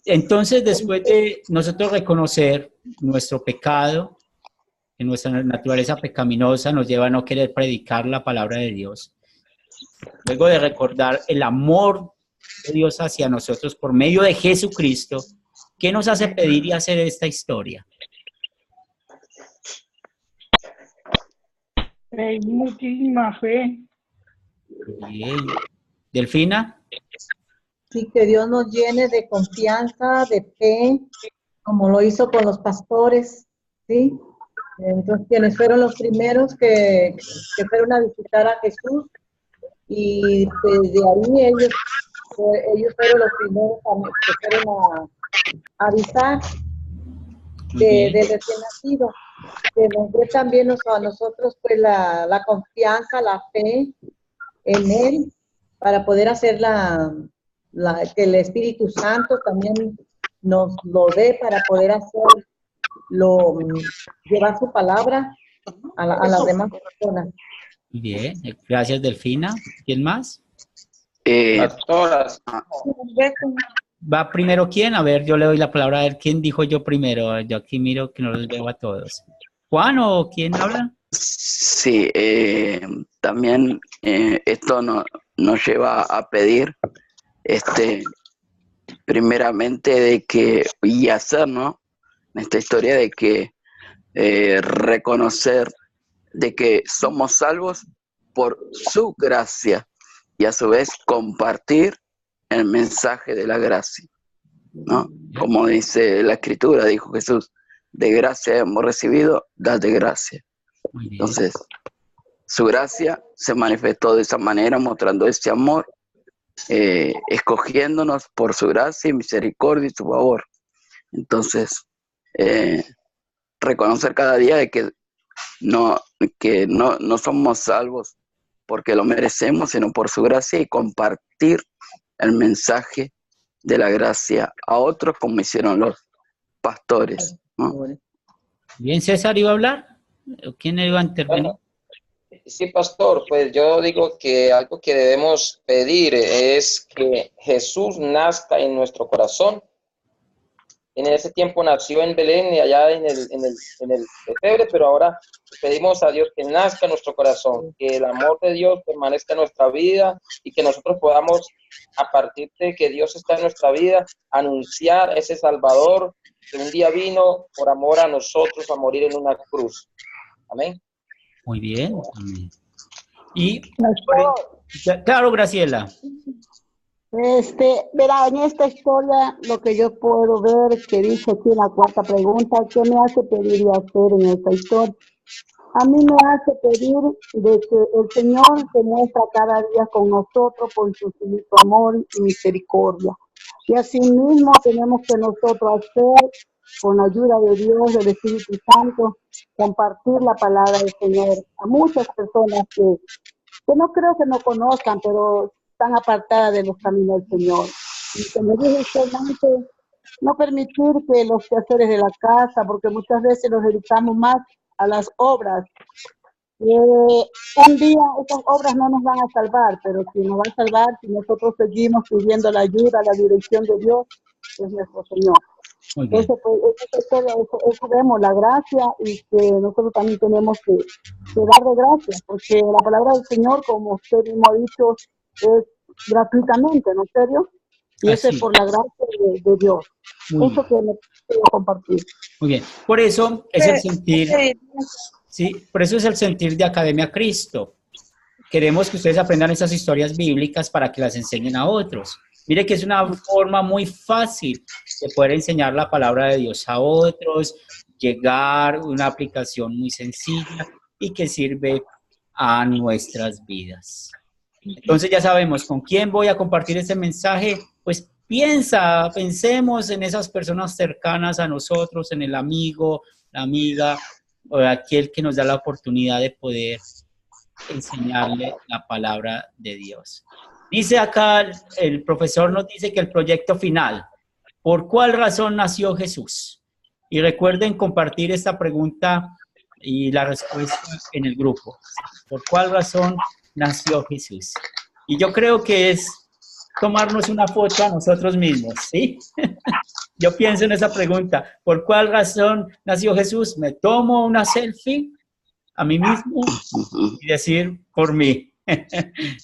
Entonces, después de nosotros reconocer nuestro pecado, que nuestra naturaleza pecaminosa nos lleva a no querer predicar la palabra de Dios, luego de recordar el amor de Dios hacia nosotros por medio de Jesucristo, ¿qué nos hace pedir y hacer esta historia? Hay muchísima fe. Bien. ¿Delfina? Sí, que Dios nos llene de confianza, de fe, como lo hizo con los pastores, ¿sí? Entonces, quienes fueron los primeros que fueron a visitar a Jesús, y desde ahí ellos fueron los primeros que fueron a avisar del recién nacido, que nos dé también a nosotros pues la confianza, la fe en Él, para poder hacer que el Espíritu Santo también nos lo dé para poder llevar su palabra a las demás personas. Bien, gracias Delfina. ¿Quién más? Pastoras. ¿Va primero quién? A ver, yo le doy la palabra a ver quién dijo yo primero. Yo aquí miro que no los veo a todos. ¿Juan o quién habla? Sí, también esto nos lleva a pedir, primeramente de que, y hacer, ¿no? En esta historia de que reconocer de que somos salvos por su gracia y a su vez compartir el mensaje de la gracia, ¿no? Como dice la Escritura, dijo Jesús, de gracia hemos recibido, dad de gracia. Entonces, su gracia se manifestó de esa manera, mostrando ese amor, escogiéndonos por su gracia y misericordia y su favor. Entonces, reconocer cada día de que no somos salvos porque lo merecemos, sino por su gracia, y compartir el mensaje de la gracia a otros como hicieron los pastores, ¿no? Bien, César iba a hablar. ¿Quién iba a intervenir? Bueno, sí, pastor, pues yo digo que algo que debemos pedir es que Jesús nazca en nuestro corazón. En ese tiempo nació en Belén y allá en el pesebre, pero ahora pedimos a Dios que nazca en nuestro corazón, que el amor de Dios permanezca en nuestra vida y que nosotros podamos, a partir de que Dios está en nuestra vida, anunciar ese Salvador que un día vino por amor a nosotros a morir en una cruz. Amén. Muy bien. Amén. Y, claro, Graciela. Verá, en esta historia lo que yo puedo ver que dice aquí en la cuarta pregunta, ¿qué me hace pedir y hacer en esta historia? A mí me hace pedir de que el Señor se muestra cada día con nosotros por su infinito amor y misericordia. Y así mismo tenemos que nosotros hacer, con la ayuda de Dios, del Espíritu Santo, compartir la palabra del Señor a muchas personas que no creo que no conozcan, pero están apartadas de los caminos del Señor. Y como dije usted antes, no permitir que los quehaceres de la casa, porque muchas veces nos dedicamos más a las obras. Un día esas obras no nos van a salvar, pero si nos va a salvar, si nosotros seguimos pidiendo la ayuda, la dirección de Dios, es nuestro Señor. Entonces, eso vemos la gracia, y que nosotros también tenemos que darle gracias, porque la palabra del Señor, como usted mismo ha dicho, es gratuitamente, ¿no es serio? Y eso es por la gracia de Dios. Eso que me quiero compartir. Muy bien. Por eso es el sentir, sí, por eso es el sentir de Academia Cristo. Queremos que ustedes aprendan esas historias bíblicas para que las enseñen a otros. Mire que es una forma muy fácil de poder enseñar la palabra de Dios a otros, llegar, una aplicación muy sencilla y que sirve a nuestras vidas. Entonces ya sabemos con quién voy a compartir este mensaje. Pues pensemos en esas personas cercanas a nosotros, en el amigo, la amiga, o aquel que nos da la oportunidad de poder enseñarle la palabra de Dios. Dice acá, el profesor nos dice que el proyecto final, ¿por cuál razón nació Jesús? Y recuerden compartir esta pregunta y la respuesta en el grupo. ¿Por cuál razón nació Jesús? Y yo creo que es tomarnos una foto a nosotros mismos, ¿sí? Yo pienso en esa pregunta. ¿Por cuál razón nació Jesús? Me tomo una selfie a mí mismo y decir por mí.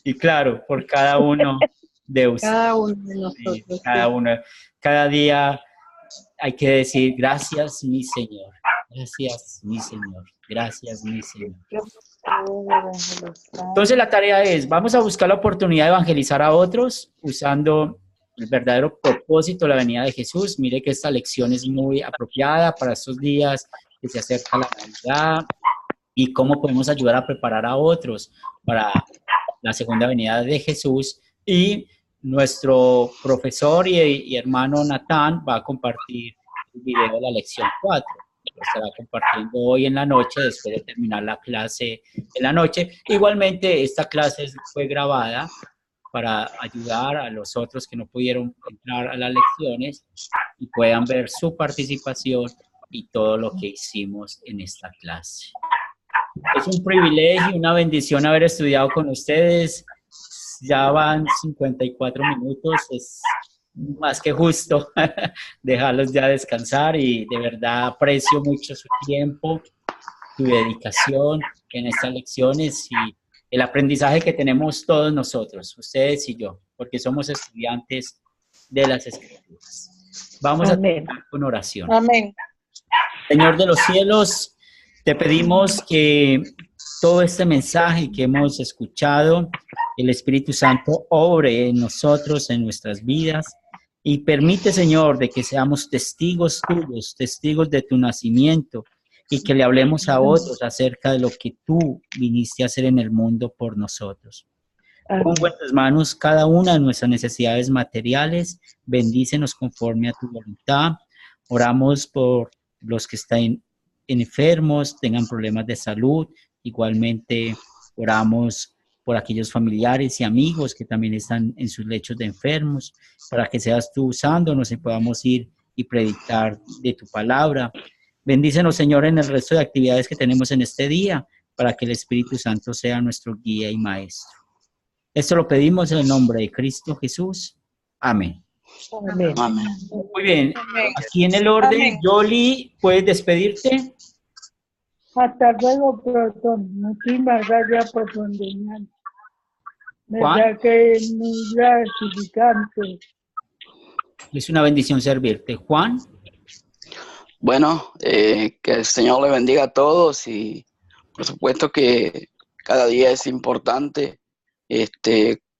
Y claro, por cada uno de ustedes. Cada uno de nosotros. Sí, cada uno. Cada día hay que decir gracias, mi Señor. Gracias, mi Señor. Gracias, mi Señor. Entonces la tarea es, vamos a buscar la oportunidad de evangelizar a otros usando el verdadero propósito de la venida de Jesús. Mire que esta lección es muy apropiada para estos días que se acerca la Navidad y cómo podemos ayudar a preparar a otros para la segunda venida de Jesús. Y nuestro profesor y hermano Natán va a compartir el video de la lección 4. Lo estará compartiendo hoy en la noche, después de terminar la clase en la noche. Igualmente, esta clase fue grabada para ayudar a los otros que no pudieron entrar a las lecciones y puedan ver su participación y todo lo que hicimos en esta clase. Es un privilegio, una bendición haber estudiado con ustedes. Ya van 54 minutos, es más que justo dejarlos ya descansar y de verdad aprecio mucho su tiempo, su dedicación en estas lecciones y el aprendizaje que tenemos todos nosotros, ustedes y yo, porque somos estudiantes de las Escrituras. Vamos Amén. a terminar con oración. Amén. Señor de los cielos, te pedimos que todo este mensaje que hemos escuchado, el Espíritu Santo obre en nosotros, en nuestras vidas, y permite, Señor, de que seamos testigos tuyos, testigos de tu nacimiento, y que le hablemos a otros acerca de lo que tú viniste a hacer en el mundo por nosotros. Pongo en tus manos cada una de nuestras necesidades materiales, bendícenos conforme a tu voluntad. Oramos por los que están enfermos, tengan problemas de salud. Igualmente oramos por aquellos familiares y amigos que también están en sus lechos de enfermos, para que seas tú usándonos y podamos ir y predicar de tu palabra. Bendícenos, Señor, en el resto de actividades que tenemos en este día, para que el Espíritu Santo sea nuestro guía y maestro. Esto lo pedimos en el nombre de Cristo Jesús. Amén. Amén. Amén. Muy bien. Aquí en el orden, Amén. Yoli, ¿puedes despedirte? Hasta luego, perdón. Muchísimas gracias por su enseñanza. Juan. ¿Verdad que es muy gratificante? Es una bendición servirte. Juan. Bueno, que el Señor le bendiga a todos y por supuesto que cada día es importante.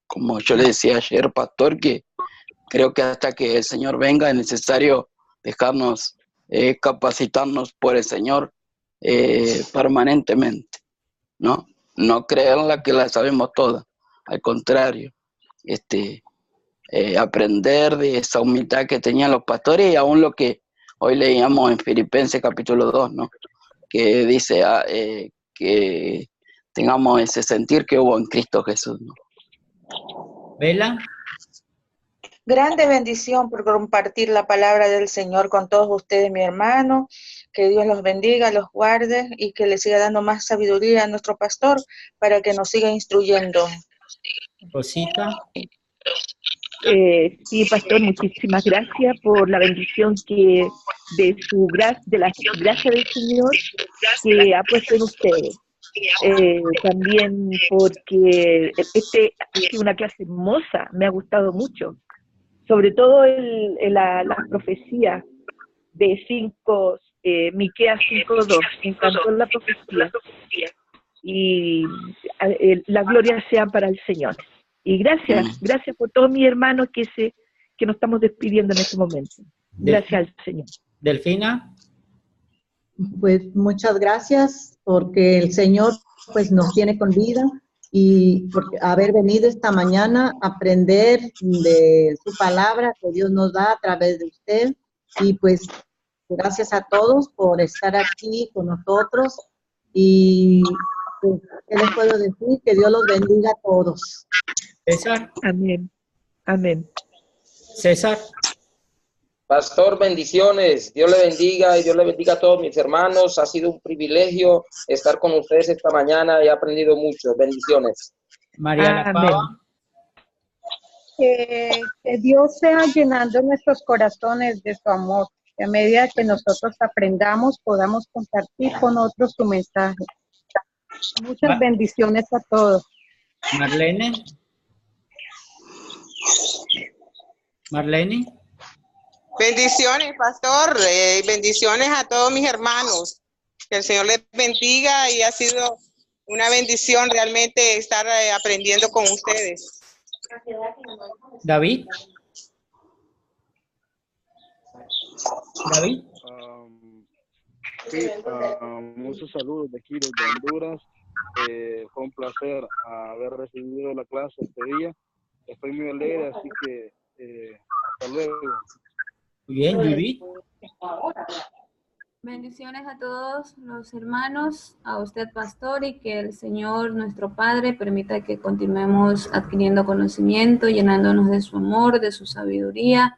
Como yo le decía ayer, pastor, que creo que hasta que el Señor venga es necesario dejarnos capacitarnos por el Señor permanentemente, ¿no? No creerla que la sabemos toda, al contrario, aprender de esa humildad que tenían los pastores y aún lo que hoy leíamos en Filipenses capítulo 2, ¿no? Que dice que tengamos ese sentir que hubo en Cristo Jesús, ¿no? Vela. Grande bendición por compartir la palabra del Señor con todos ustedes, mi hermano. Que Dios los bendiga, los guarde y que le siga dando más sabiduría a nuestro pastor para que nos siga instruyendo. Rosita. Sí, pastor, muchísimas gracias por la bendición de la gracia del Señor que ha puesto en ustedes. También porque ha sido una clase hermosa, me ha gustado mucho. Sobre todo la profecía de Miqueas 5:2, me encantó la profecía. Y la gloria sea para el Señor. Y gracias por todos mis hermanos que nos estamos despidiendo en este momento. Gracias al Señor. Delfina. pues muchas gracias porque el Señor pues nos tiene con vida y por haber venido esta mañana a aprender de su palabra que Dios nos da a través de usted. Y pues gracias a todos por estar aquí con nosotros y pues, ¿qué les puedo decir? Que Dios los bendiga a todos. César. Amén. Amén. César. Pastor, bendiciones. Dios le bendiga y Dios le bendiga a todos mis hermanos. Ha sido un privilegio estar con ustedes esta mañana y he aprendido mucho. Bendiciones. María La Pava. Que Dios sea llenando nuestros corazones de su amor. Que a medida que nosotros aprendamos, podamos compartir con otros su mensaje. Muchas bendiciones a todos. Marlene. Marlene. Bendiciones, pastor. Bendiciones a todos mis hermanos. Que el Señor les bendiga y ha sido una bendición realmente estar aprendiendo con ustedes. David. David. Sí, muchos saludos de aquí desde Honduras. Fue un placer haber recibido la clase este día. Estoy muy alegre, así que hasta luego. Muy bien, Judith. Bendiciones a todos los hermanos, a usted, pastor, y que el Señor, nuestro Padre, permita que continuemos adquiriendo conocimiento, llenándonos de su amor, de su sabiduría,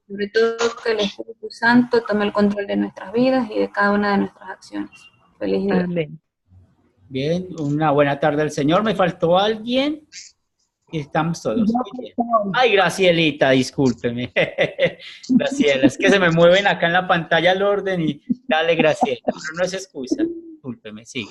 sobre todo que el Espíritu Santo tome el control de nuestras vidas y de cada una de nuestras acciones. Feliz día. Amén. Bien, una buena tarde al Señor. ¿Me faltó alguien? Y estamos todos. Muy bien. Ay, Gracielita, discúlpeme. Graciela, es que se me mueven acá en la pantalla el orden y dale, Graciela. Pero no es excusa. Discúlpeme, sí.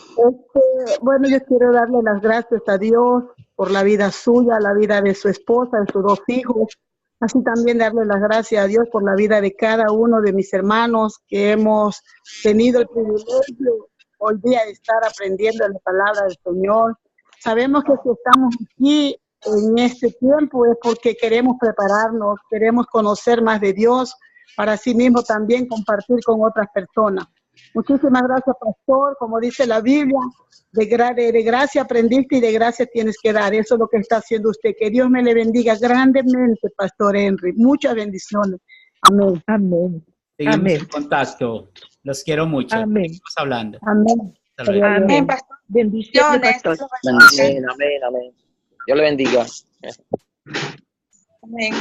Bueno, yo quiero darle las gracias a Dios por la vida suya, la vida de su esposa, de sus 2 hijos. Así también darle las gracias a Dios por la vida de cada uno de mis hermanos que hemos tenido el privilegio hoy día de estar aprendiendo la palabra del Señor. Sabemos que si estamos aquí en este tiempo es porque queremos prepararnos, queremos conocer más de Dios para así mismo también compartir con otras personas. Muchísimas gracias, pastor. Como dice la Biblia, de gracia aprendiste y de gracia tienes que dar. Eso es lo que está haciendo usted. Que Dios me le bendiga grandemente, pastor Henry. Muchas bendiciones. Amén. Amén. Seguimos Amén. en contacto. Los quiero mucho. Amén. Seguimos hablando. Amén. Hasta luego. Amén. Bendiciones, pastor. Amén, amén, amén. Dios le bendiga. Amén.